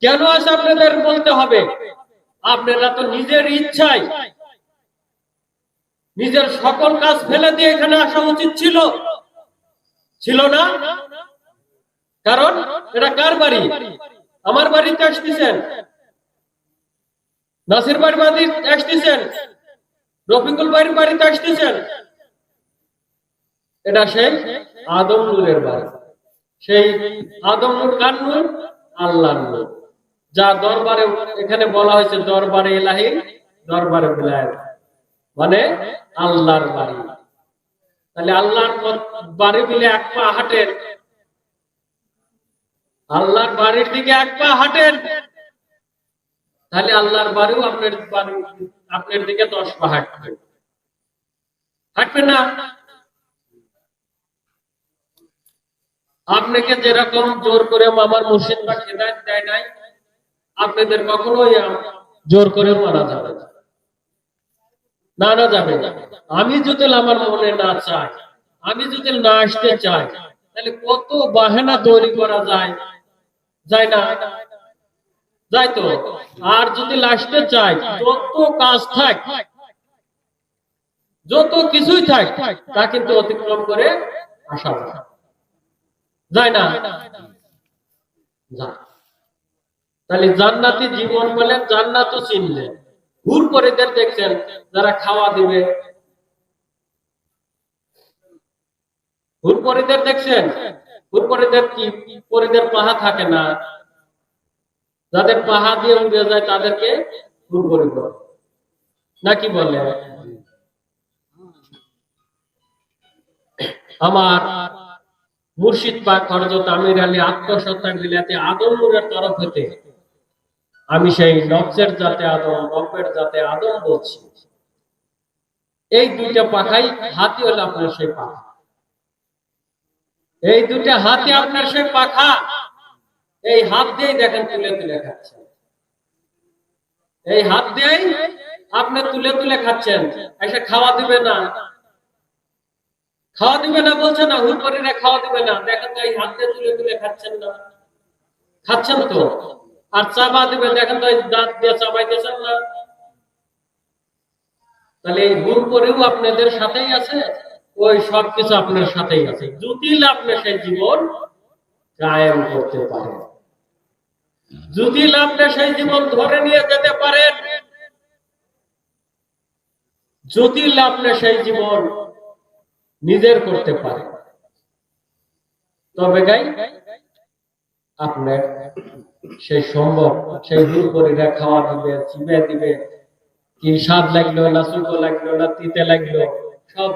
কেন আছে আপনাদের বলতে হবে? আপনারা তো নিজের ইচ্ছায় নিজের সকল কাজ ফেলে দিয়ে এখানে আসা উচিত ছিল না? কারণ এটা কার বাড়ি? আমার বাড়িতে আসতেছেন, নাসির বাড়ির বাড়িতে আসতেছেন, রফিকুল বাড়ির বাড়িতে আসতেছেন। এটা সেই আদম নূরের বাড়ি। সেই আদম নূর কার নূর? আল্লাহর নূর, যা দরবারে এখানে বলা হয়েছে দরবারে ইলাহি, দরবারে বিলায়াত, মানে আল্লাহর বাড়ি। তাহলে আল্লাহর বাড়ি বিলে এক পা হাঁটেন, আল্লাহর বাড়ির দিকে এক পা হাঁটেন, তাহলে আল্লাহর বাড়িও আপনার দিকে 10 পা হাঁটবে না? আপনাকে যেরকম জোর করে আমার মুর্শিদ বা হেদায়েত দেয় নাই, আপনাদের কখনোই জোর করে মানা যাবে না, যাবে না। আমি যদি আমার মনে না চাই, আমি যদি না আসতে চাই, তাহলে কত বাহানা তৈরি করা যায় না? যাই তো। আর যদি আসতে চাই, যত কাজ থাক, যত কিছুই থাক, তা কিন্তু অতিক্রম করে আসা যায় না? তাহলে জান্নাতি জীবন বলে জান্নাতও চিনলেন। হুর পরিদের দেখছেন যারা খাওয়া দিবে, হুর পরিদের দেখছেন? হুর পরিদের কি পরিদের পাহা থাকে না? যাদের পাহা দিয়ে উড়ে যায় তাদেরকে হুর পরি নাকি বলে? আমার মুর্শিদ পাক হযরত আমির আলী আত্মসত্তার বিলাতে আদম নূরের তরফ হতে আমি সেই নফসের জাতে আদম, রবের জাতে আদম বলছি। এই দুইটা পাখাই হাতি হলো আপনার সেই পাখা। এই দুইটা হাতি আপনার সেই পাখা। এই হাত দিয়েই দেখেন তুলে খাচ্ছেন। এই হাত দিয়েই আপনি তুলে খাচ্ছেন। এসে খাওয়া দিবে না বলছে না, হুট করে খাওয়া দিবে না। দেখেন তো এই হাত দিয়ে তুলে খাচ্ছেন না? খাচ্ছেন তো। আর চাবা দিবে, দেখেন তো দাঁত দিয়ে চাবাইতেছেন না? তাহলে এই হুট করেও আপনাদের সাথেই আছে, ওই সবকিছু আপনার সাথেই আছে। যদি আপনি সেই জীবন কায়েম করতে পারেন, যদি আপনি সেই জীবন ধরে নিয়ে যেতে পারেন, যদি আপনি সেই জীবন নিজের করতে পারেন, তবে আপনি সেই সম্ভব সেই হুড়কড়িরা খাওয়া দিবে, চিবে দিবে, কি স্বাদ লাগলো না চুকো লাগলো না তিতে লাগলো, সব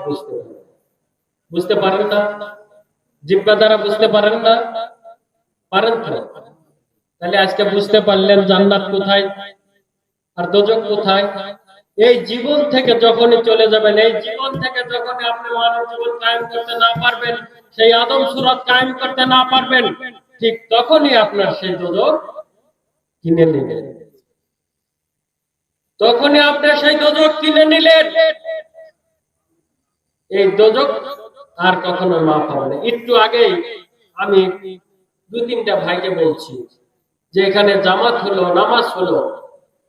বুঝতে পারেন না? জিহ্বা দ্বারা বুঝতে পারেন না? পারেন তো? তাহলে আজকে বুঝতে পারলেন জান্নাত কোথায় আর দোজখ কোথায়। এই জীবন থেকে যখনই চলে যাবেন, এই জীবন থেকে যখনই আপনি মানব জীবন কায়েম করতে না পারবেন, সেই আদম সুরত কায়েম করতে না পারবেন, ঠিক তখনই আপনার সেই দোজখ কিনে নিলেন। তখনই আপনি সেই দোজখ কিনে নিলেন। এই দোজখ আর কখনো মাফ হবে না। একটু আগেই আমি দুই তিনটা ভাইকে বলছি যে এখানে জামাত হলো, নামাজ হলো,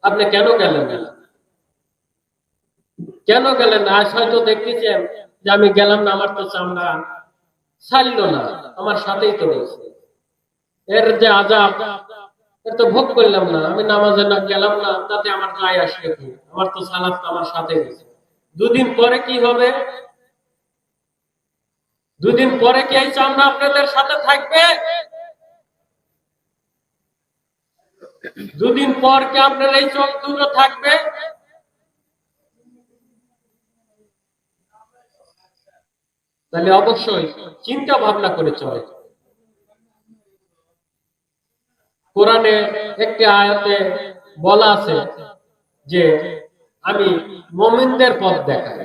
আপনি কেন গেলেন না? কেন গেলেন না? আজ হয়তো দেখতেছেন যে আমি গেলাম না, আমার তো চামড়া ছাড়লো না, আমার সাথেই তো রয়েছে। এর যে আযাব, এর তো ভোগ করলাম না, আমি নামাজে না গেলাম না, তাতে আমার যায় আসবে কি? আমার তো সালাত আমার সাথে গেছে। দুদিন পরে কি হবে? দুদিন পরে কি এই চামড়া আপনাদের সাথে থাকবে? দুদিন পর কি আপনার এই চোখ দুটো থাকবে? তাহলে অবশ্যই চিন্তা ভাবনা করে চলে। কোরআনে একটি আয়াতে বলা আছে যে আমি মুমিনদের পথ দেখাই।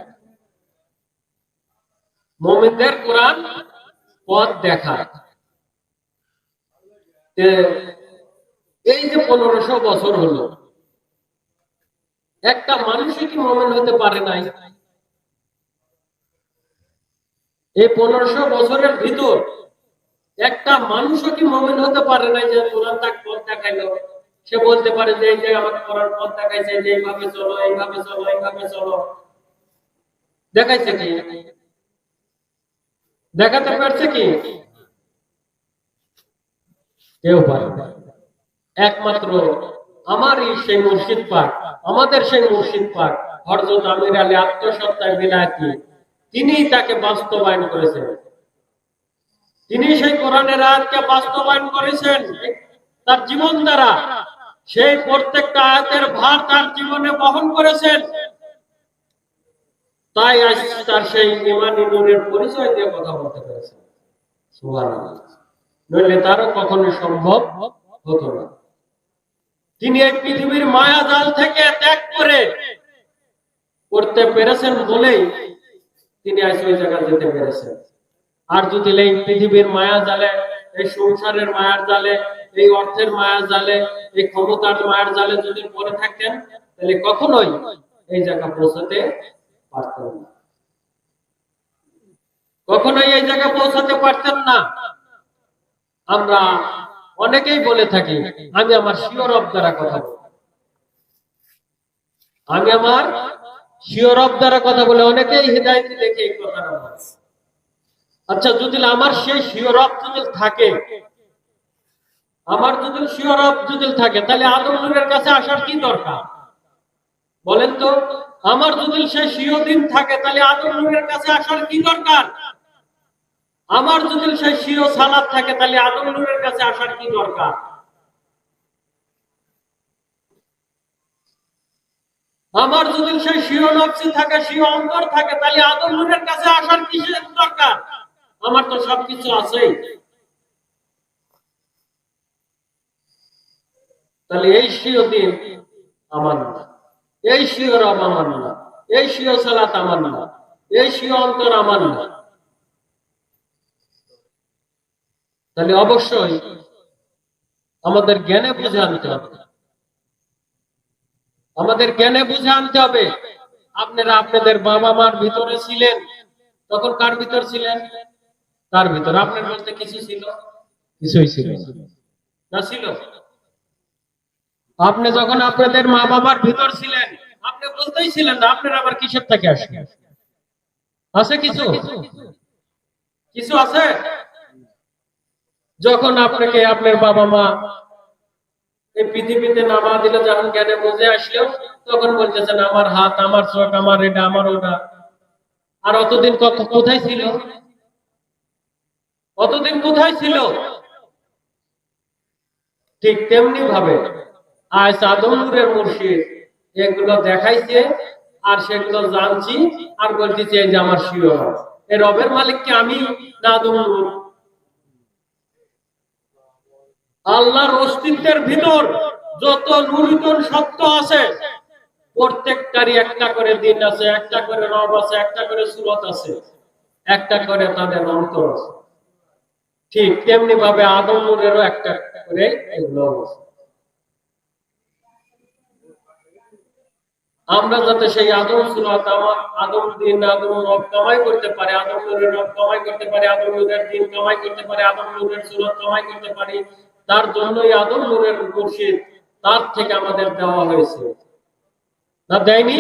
মুমিনদের কোরআন পথ দেখায়। এই যে 1500 বছর হলো, একটা মানুষই কি মুমিন হতে পারে নাই? এই 1500 বছরের ভিতর একটা মানুষও কি মুমিন হতে পারে নাই যে কোরআন তাকে পথ দেখাইলো? সে বলতে পারে যে এই যে আমাকে কোরআন পথ দেখাইছে, যে এইভাবে চলো, এইভাবে চলো, এইভাবে চলো। দেখাইছে কি? দেখাতে পারছে কি? কেউ পারে না। একমাত্র আমারই সেই মুর্শিদ পাক, আমাদের সেই মুর্শিদ পাক হযরত আমির আলী আত্মসত্তায় বিলায়াতি, তিনিই তাকে বাস্তবায়ন করেছেন। তিনি সেই কোরআনের আয়াতকে বাস্তবায়ন করেছেন তার জীবন দ্বারা। সেই প্রত্যেকটা আয়াতের ভার তার জীবনে বহন করেছেন। তাই আজ তার সেই ঈমানী নূরের পরিচয় দিয়ে কথা বলতে পেরেছেন। সুবহানাল্লাহ। নইলে তারও কখনো সম্ভব হতো না। তিনি এই পৃথিবীর মায়া জাল থেকে ত্যাগ করে করতে পেরেছেন বলেই তিনি আজ ওই জায়গায় যেতে পেরেছেন। আর যদি এই পৃথিবীর মায়া জালে, এই সংসারের মায়ার জালে, এই অর্থের মায়ার জালে, এই ক্ষমতার মায়ার জালে যদি পড়ে থাকতেন, তাহলে কখনোই এই জায়গা পৌঁছাতে পারতেন না। কখনোই এই জায়গা পৌঁছাতে পারতেন না। আমরা অনেকেই বলে থাকি আমি আমার শিওর অফ দ্বারা কথা বলি, আমি আমার শিওর অফ দ্বারা কথা বলে অনেকেই হিদায়াত দেখে এই কথাটা বলে। আচ্ছা, যদি আমার সেই শিওর অফ যদি থাকে, আমার যদি শিওর অফ যদি থাকে, তাহলে আদম নূরের কাছে আসার কি দরকার বলেন তো? আমার যদি সেই শিও দিন থাকে, তাহলে আদম নূরের কাছে আসার কি দরকার? আমার যদি সেই শিও সালাত থাকে, তাহলে আদম নূরের কাছে আসার কি দরকার? আমার যদি সেই শিও নফসি থাকে, শিও অন্তর থাকে, তাহলে আদম নূরের কাছে আসার কিসের দরকার? আমার তো সবকিছু আছেই। তাহলে এই শিও দিন আমার না, এই শিও রব আমার না, এই শিও সালাত আমার না, এই শিও অন্তর আমার না। তাহলে অবশ্যই আমাদের জ্ঞানে বুঝে আনতে হবে, আমাদের জ্ঞানে বুঝে আনতে হবে। আপনারা আপনাদের বাবা মার ভিতরে ছিলেন, তখন কার ভিতর ছিলেন? তার ভিতর। আপনার বলতে কিছু ছিল? কিছুই ছিল না। ছিল? আপনি যখন আপনাদের মা বাবার ভিতর ছিলেন, আপনি বলতেই ছিলেন না, আপনার আবার কিসের থেকে আসে? আছে কিছু? কিছু আছে? যখন আপনাকে আপনার বাবা মা এই পৃথিবীতে নামা দিল, যখন জ্ঞানে বুঝে আসলো, তখন বলতেছেন আমার হাত, আমার চোখ, আমার এটা, আমার ওটা। আর অতদিন কোথায় ছিল? অতদিন কোথায় ছিল? ঠিক তেমনি ভাবে আজ আদম নূরের মুর্শিদ এগুলো দেখাইছে, আর সেগুলো জানছি, আর বলতেছি এই যে আমার শিওর এই রবের মালিক কি আমি না আদম নূর? আল্লাহর অস্তিত্বের ভিতর যত নূতন সত্য আছে, প্রত্যেকটারই একটা করে দিন আছে, একটা করে রব আছে, একটা করে সুরত আছে, একটা করে তাদের অন্তর আছে। ঠিক তেমনি ভাবে আদম নূরেরও একটা করে এগুলো আছে। আমরা যাতে সেই আদম সুরত আদম দিন আদম রব কামাই করতে পারে, আদম নূরের রব কামাই করতে পারে, আদম নূরের দিন কামাই করতে পারে, আদম নূরের সুরত কামাই করতে পারি, তার জন্যই আদম নূরের মুর্শিদ তার থেকে আমাদের দেওয়া হয়েছে, না দেয়নি?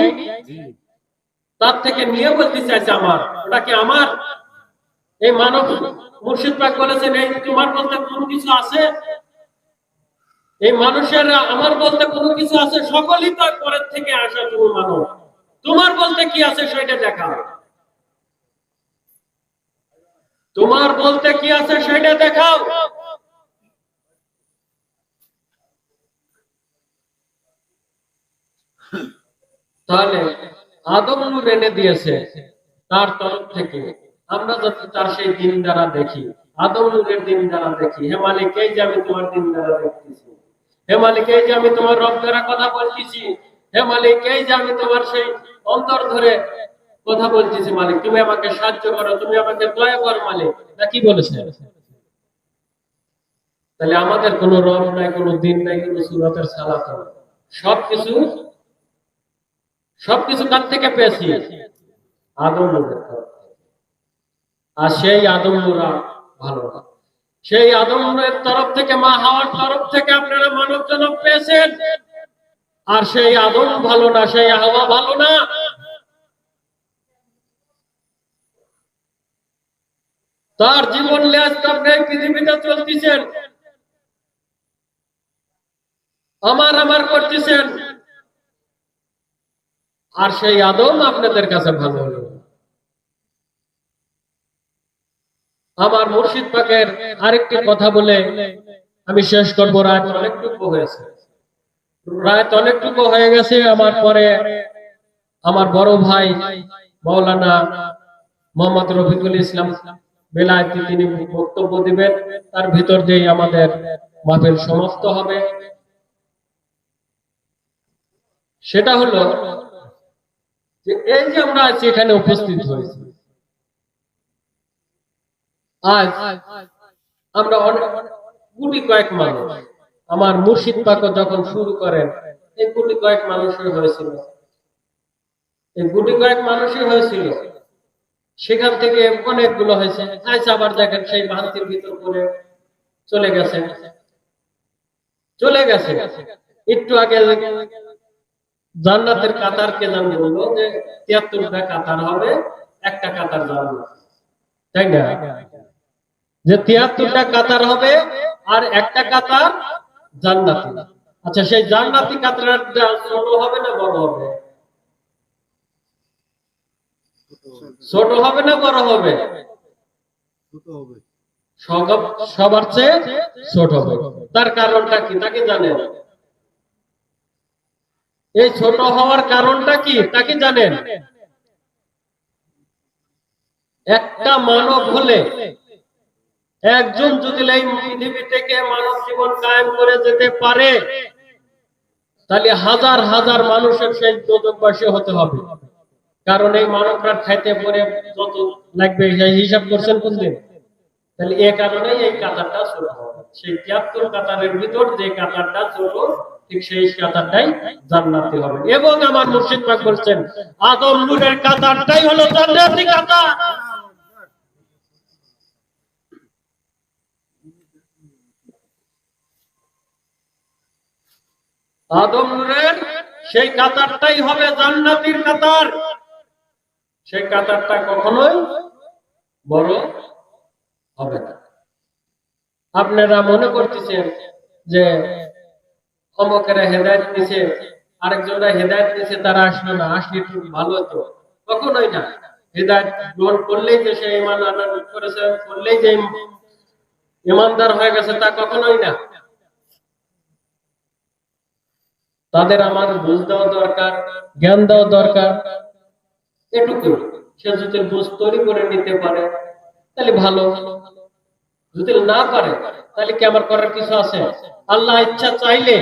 তার থেকে নিয়ে বলতে চাইছে আমার, ওটা কি আমার? এই মানব মুর্শিদ পাক বলেছেন এই তোমার বলতে কোনো কিছু আছে? এই মানুষের আমার বলতে কোনো কিছু আছে? সকলই তো পরের থেকে আসা, তুমি মানব, তোমার বলতে কি আছে সেটা দেখাও, তোমার বলতে কি আছে সেটা দেখাও। তাহলে আদম নূর এনে দিয়েছে তার তরফ থেকে, আমরা যাতে তার সেই দিন দ্বারা দেখি, আদম নূরের দিন দ্বারা দেখি। হে মালিক, এই যে আমি তোমার দিন দ্বারা দেখতেছি, হে মালিক এই যে আমি তোমার রব দ্বারা কথা বলতেছি, হে মালিক এই যে আমি তোমার সেই অন্তর ধরে কথা বলতেছি, মালিক তুমি আমাকে সাহায্য করো, তুমি আমাকে দয়া করো মালিক, না কি বলেছে? তাহলে আমাদের কোনো রব নাই, কোনো দিন নাই, কোনো সুরতের সালাত নাই, সবকিছু সবকিছু কার থেকে পেয়েছি? আদম নূরের তরফ থেকে। আর সেই আদম নূরা ভালো না, সেই আদম নূরের তরফ থেকে, মা হাওয়ার তরফ থেকে আপনারা মানব জনম পেয়েছেন, আর সেই আদম ভালো না, সেই হাওয়া ভালো না। তার জীবন লেজ আপনি পৃথিবীতে চলতেছেন, আমার আমার করতেছেন, আর সেই আদম আপনাদের কাছে ভালো হলো। আমার মুর্শিদ পাকের আরেকটি কথা বলে আমি শেষ করবো। রাত অনেকটুকু হয়েছে, রাত অনেকটুকু হয়ে গেছে। আমার পরে আমার বড় ভাই মাওলানা মোহাম্মদ রফিকুল ইসলাম বেলায়েতি তিনি বক্তব্য দিবেন, তার ভিতর দিয়ে আমাদের মাহফিল সমাপ্ত হবে। সেটা হলো যে এই যে আমরা আজ এখানে উপস্থিত হয়েছি, আজ আমরা গুটি কয়েক মানুষ, আমার মুর্শিদ পাক যখন শুরু করেন এই গুটি কয়েক মানুষই হয়েছিল, এই গুটি কয়েক মানুষই হয়েছিল, সেখান থেকে অনেকগুলো হয়েছে। আজ আবার দেখেন সেই ভ্রান্তির ভিতর করে চলে গেছে, চলে গেছে। একটু আগে জান্নাতের কাতার কে জান বললো যে ৭৩টা কাতার হবে, একটা কাতার জান্নাত, তাই না? যে ৭৩টা কাতার হবে আর একটা কাতার জান্নাতি। আচ্ছা, সেই জান্নাতি কাতারটা ছোট হবে না বড় হবে? ছোট হবে না বড় হবে? সবার চেয়ে ছোট হবে। তার কারণটা কি তাকে জানেন? এই ছোট হওয়ার কারণটা কি তাকে জানেন? একটা মানব হলে, একজন যদি এই পৃথিবী থেকে মানব জীবন কায়েম করে যেতে পারে, তাহলে হাজার হাজার মানুষের সেই দোজখবাসী হতে হবে। কারণ এই মানবরা খাইতে পরে যত লাগবে সেই হিসাব করছেন কোনদিন? তাহলে এ কারণেই এই কাতারটা ছোট হবে। সেই ৭৩ কাতারের ভিতর যে কাতারটা ছোট, ঠিক সেই কাতারটাই জান্নাতি হবে। এবং আমার মুর্শিদ পাক বলছেন আদম নূরের কাতারটাই হলো জান্নাতি কাতার। আদম নূরের সেই কাতারটাই হবে জান্নাতির কাতার। সেই কাতারটা কখনোই বড় হবে না। আপনারা মনে করতেছেন যে অমকেরা হেদায়েত দিছে, আরেকজনরা হেদায়েত দিছে, তারা আসলো না, আসলে একটু ভালো হতো। কখনোই না। হেদায়েত গ্রহণ করলেই যে সে ঈমান আনয়ন করেছে, করলেই যে ঈমানদার হয়ে গেছে, তা কখনোই না। তাদের আমার বুঝ দেওয়া দরকার, জ্ঞান দেওয়া দরকার। এটুকু সে যদি বুঝ তৈরি করে নিতে পারে তাহলে ভালো, যদি না পারে তাহলে কি আমার করার কিছু আছে? আল্লাহ ইচ্ছা চাইলে,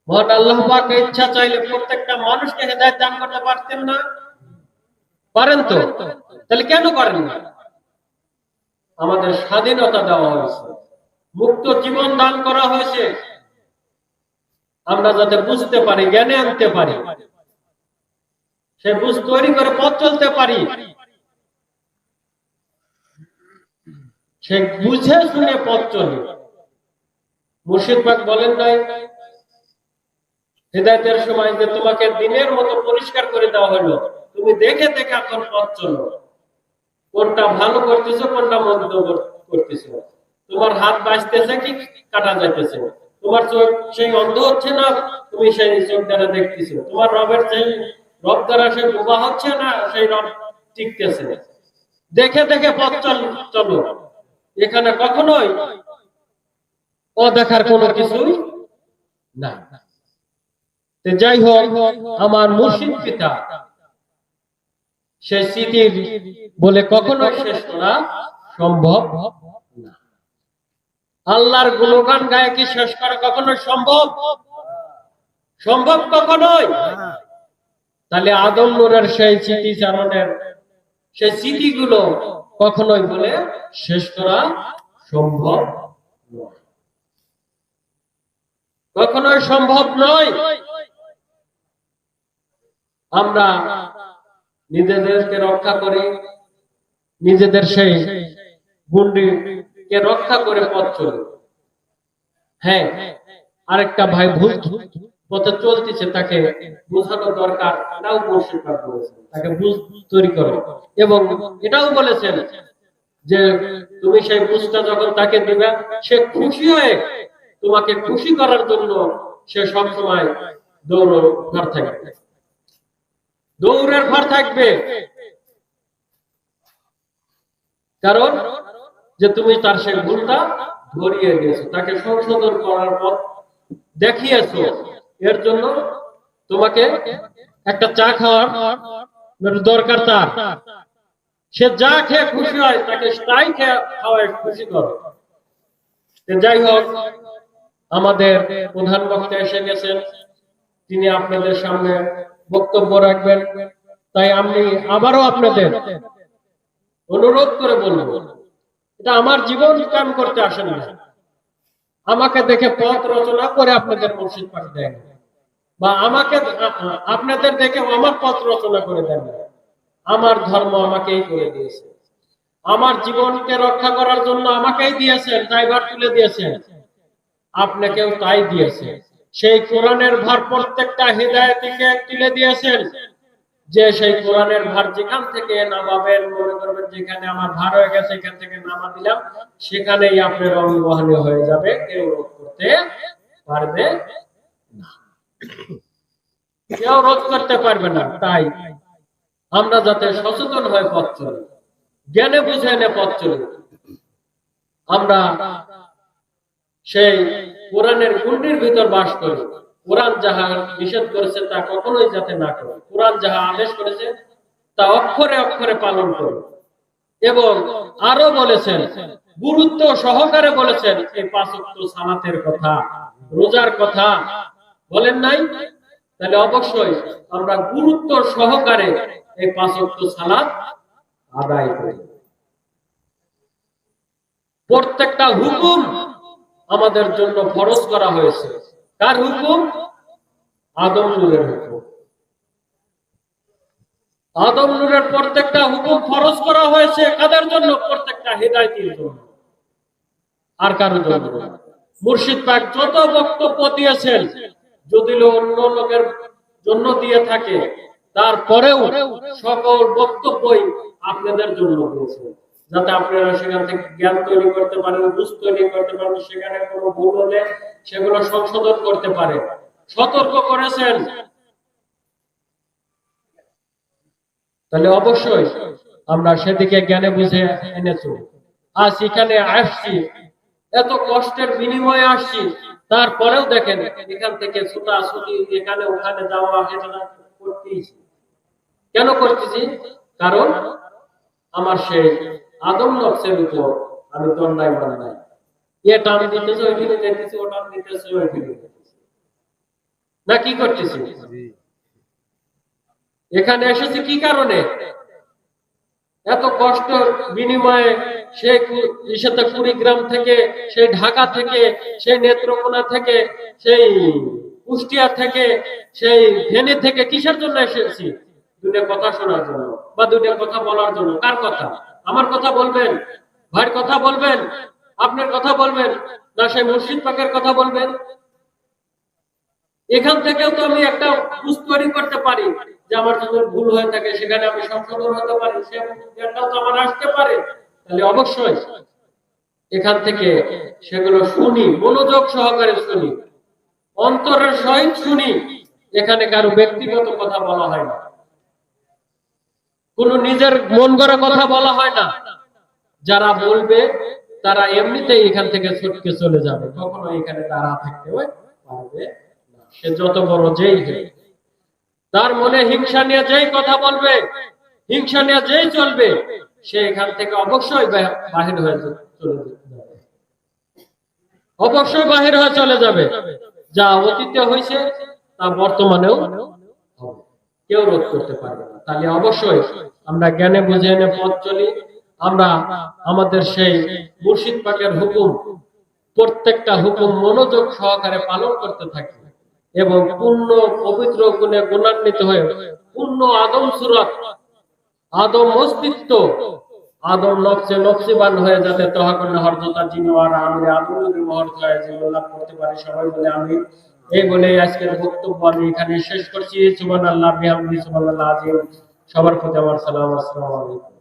মহান আল্লাহ পাক ইচ্ছা চাইলে প্রত্যেকটা মানুষকে হেদায়েত দান করতে পারতেন না? পারেন তো, তাহলে কেন করেন না? আমাদের স্বাধীনতা দেওয়া হয়েছে, মুক্ত জীবন দান করা হয়েছে, আমরা যাতে বুঝতে পারি, জ্ঞানে আনতে পারি, সে বুঝ তৈরি করে পথ চলতে পারি, সে বুঝে শুনে পথ চলে। মুর্শিদ পাক বলেন নাই হিদায়াতের সময় যে তোমাকে দিনের মতো পরিষ্কার করে দেওয়া হলো, তুমি দেখে দেখে এখন পথ চলো, কোনটা ভালো করতেছো কোনটা মন্দ করতেছো, তোমার হাত বাঁচতেছে কি কাটা যাইতেছে, তোমার চোখ সেই অন্ধ হচ্ছে না তুমি সেই চোখ দ্বারা দেখতেছো, তোমার রবের সেই রব দ্বারা সে বোবা হচ্ছে না সেই রব টিকতেছে। দেখে দেখে পথ চলো, এখানে কখনোই অদেখার কোনো কিছুই না। যাই হোক, আমার মুর্শিদ পিতা সে স্মৃতির বলে কখনো শেষ করা সম্ভব না। আল্লাহর গুণগান গায়ে কি শেষ করা কখনো সম্ভব? সম্ভব কখনোই। তাহলে আদম নূরের সেই স্মৃতি চারণের সেই স্মৃতিগুলো কখনোই বলে শেষ করা সম্ভব নয়, কখনোই সম্ভব নয়। আমরা নিজেদেরকে রক্ষা করি, নিজেদের সেই গুন্ডিকে রক্ষা করে পথ চলি। হ্যাঁ, আরেকটা ভাই ভুল পথে চলতেছে, তাকে বোঝানো দরকার, এটাও মুর্শিদ পাক বলেছেন, তাকে বুঝ তৈরি করো। এবং এটাও বলেছেন যে তুমি সেই বুঝটা যখন তাকে দিবে, সে খুশি হয়ে তোমাকে খুশি করার জন্য সে সবসময় দৌড়ের ভার থাকবে, দৌড়ের ভার থাকবে। কারণ যে তুমি তার সেই ভুলটা ধরিয়ে দিয়েছো, তাকে সংশোধন করার পথ দেখিয়েছো, এর জন্য তোমাকে একটা চা খাওয়ার দরকার তার, সে যা খেয়ে খুশি হয় তাকে তাই খাওয়ায় খুশি করো। যাই হোক, আমাদের প্রধান বক্তা এসে গেছেন, তিনি আপনাদের সামনে বক্তব্য রাখবেন। তাই আমি আবারও আপনাদের অনুরোধ করে বলবো, এটা আমার জীবন কাম করতে আসেন না, আমাকে দেখে পথ রচনা করে আপনাদের মুর্শিদ পাক দেন, বা আমাকে আপনাদের দেখে আমার পথ রচনা করে দেন। আমার ধর্ম আমাকেই করে দিয়েছে, আমার জীবনকে রক্ষা করার জন্য আমাকেই দিয়েছেন, ড্রাইভার তুলে দিয়েছেন, আপনাকেও তাই দিয়েছে। সেই কোরআনের ভার প্রত্যেকটা হিদায়াতীকে তুলে দিয়েছেন, যে সেই কোরআনের ভার যেখান থেকে নামাবেন, মনে করবেন যেখানে আমার ভার হয়ে গেছে এখান থেকে নামা দিলাম, সেখানেই আপনার অঙ্গহানি হয়ে যাবে, কেউ রোধ করতে পারবে না, কেউ রোধ করতে পারবে না। তাই আমরা যাতে সচেতন হয়ে পথ চলি, জ্ঞানে বুঝে এনে পথ চলি, আমরা সেই কোরআনের গুন্ডির ভিতর বাস করি। কোরআন যাহা নিষেধ করেছে তা কখনোই যাতে না করি, কোরআন যাহা আদেশ করেছে তা অক্ষরে অক্ষরে পালন করি। এবং আরো বলেছেন, গুরুত্ব সহকারে বলেছেন এই 5 ওয়াক্ত সালাতের কথা, রোজার কথা বলেন নাই? তাহলে অবশ্যই আমরা গুরুত্ব সহকারে এই 5 ওয়াক্ত সালাত আদায় করি। প্রত্যেকটা হুকুম আমাদের জন্য ফরজ করা হয়েছে। কার হুকুম? আদম নূরের হুকুম। আদম নূরের প্রত্যেকটা হুকুম ফরজ করা হয়েছে কাদের জন্য? প্রত্যেকটা হিদায়াতীর জন্য, আর কারোর জন্য। মুর্শিদ পাক যত বক্তব্য দিয়েছেন, যদি অন্য লোকের জন্য দিয়ে থাকে, তারপরেও সকল বক্তব্যই আপনাদের জন্য দিয়েছেন, যাতে আপনারা সেখান থেকে জ্ঞান তৈরি করতে পারেন, বুঝ তৈরি করতে পারেন, সেখানে কোনো ভুল হলে সেগুলো সংশোধন করতে পারেন, সতর্ক করেছেন। তাহলে অবশ্যই আমরা সেদিকে জ্ঞানে বুঝে এনেছি। আজ এখানে আসছি, এত কষ্টের বিনিময়ে আসছি, তারপরেও দেখেন এখান থেকে ছুটাছুটি এখানে ওখানে যাওয়া এটা করতেইছি। কেন করতেছি? কারণ আমার সেই আদম নফসের উপর আমি দণ্ডায়মান নাই। এ টান দিতেছে ওইখানে যেতেছি, ও টান দিতেছে ওইখানে যেতেছি। না কি করতেছি? এখানে এসেছি কি কারণে? এত কষ্ট বিনিময়ে সেই ইসাতে কুড়িগ্রাম থেকে, সেই ঢাকা থেকে, সেই নেত্রকোনা থেকে, সেই কুষ্টিয়া থেকে, সেই ফেনী থেকে কিসের জন্য এসেছি? দুটো কথা শোনার জন্য বা দুটো কথা বলার জন্য। কার কথা? আমার কথা বলবেন, ভাইয়ের কথা বলবেন, আপনার কথা বলবেন, না সেই মুর্শিদ পাকের কথা বলবেন? এখান থেকেও তো আমি একটা বুঝ তৈরি করতে পারি যে আমার যদি ভুল হয়ে থাকে সেখানে আমি সংশোধন হতে পারি, সে জ্ঞানটাও তো আমার আসতে পারে। তাহলে অবশ্যই এখান থেকে সেগুলো শুনি, মনোযোগ সহকারে শুনি, অন্তরের সহিত শুনি। এখানে কারো ব্যক্তিগত কথা বলা হয় না, কোন নিজের মন গড়া কথা বলা হয় না। যারা বলবে তারা এমনিতেই এখান থেকে ছুটকে চলে যাবে, কখনো এখানে তারা থাকতে পারবে না। সে যত বড় যেই হোক, তার মনে হিংসা নিয়ে যেই কথা বলবে, হিংসা নিয়ে যেই চলবে, সে এখান থেকে অবশ্যই বাহির হয়ে চলে যাবে, অবশ্যই বাহির হয়ে চলে যাবে। যা অতীতে হয়েছে তা বর্তমানেও হবে, কেউ রোধ করতে পারবে না। তাহলে অবশ্যই আমরা জ্ঞানে বুঝে এনে পথ চলি। আমরা আমাদের সেই মুর্শিদ পাকের হুকুম, প্রত্যেকটা হুকুম মনোযোগ সহকারে পালন করতে থাকি এবং পূর্ণ পবিত্র গুণে গুণান্বিত হয়ে পূর্ণ আদম সুরত, আদম অস্তিত্ব, আদম নফসে নফসিবান হয়ে যাতে তহাকুল্লাহ হরজতা জিনওয়ার আমরে আদমের মহর হয় জীবন লাভ করতে পারি। সবাই বলে আমি। এই বলে আজকের বক্তব্য আমি এখানে শেষ করছি। সুবহানাল্লাহ বিহামদিহি সুবহানাল্লাহ আজিম। সবার প্রতি আমার সালাম। আসসালামু আলাইকুম।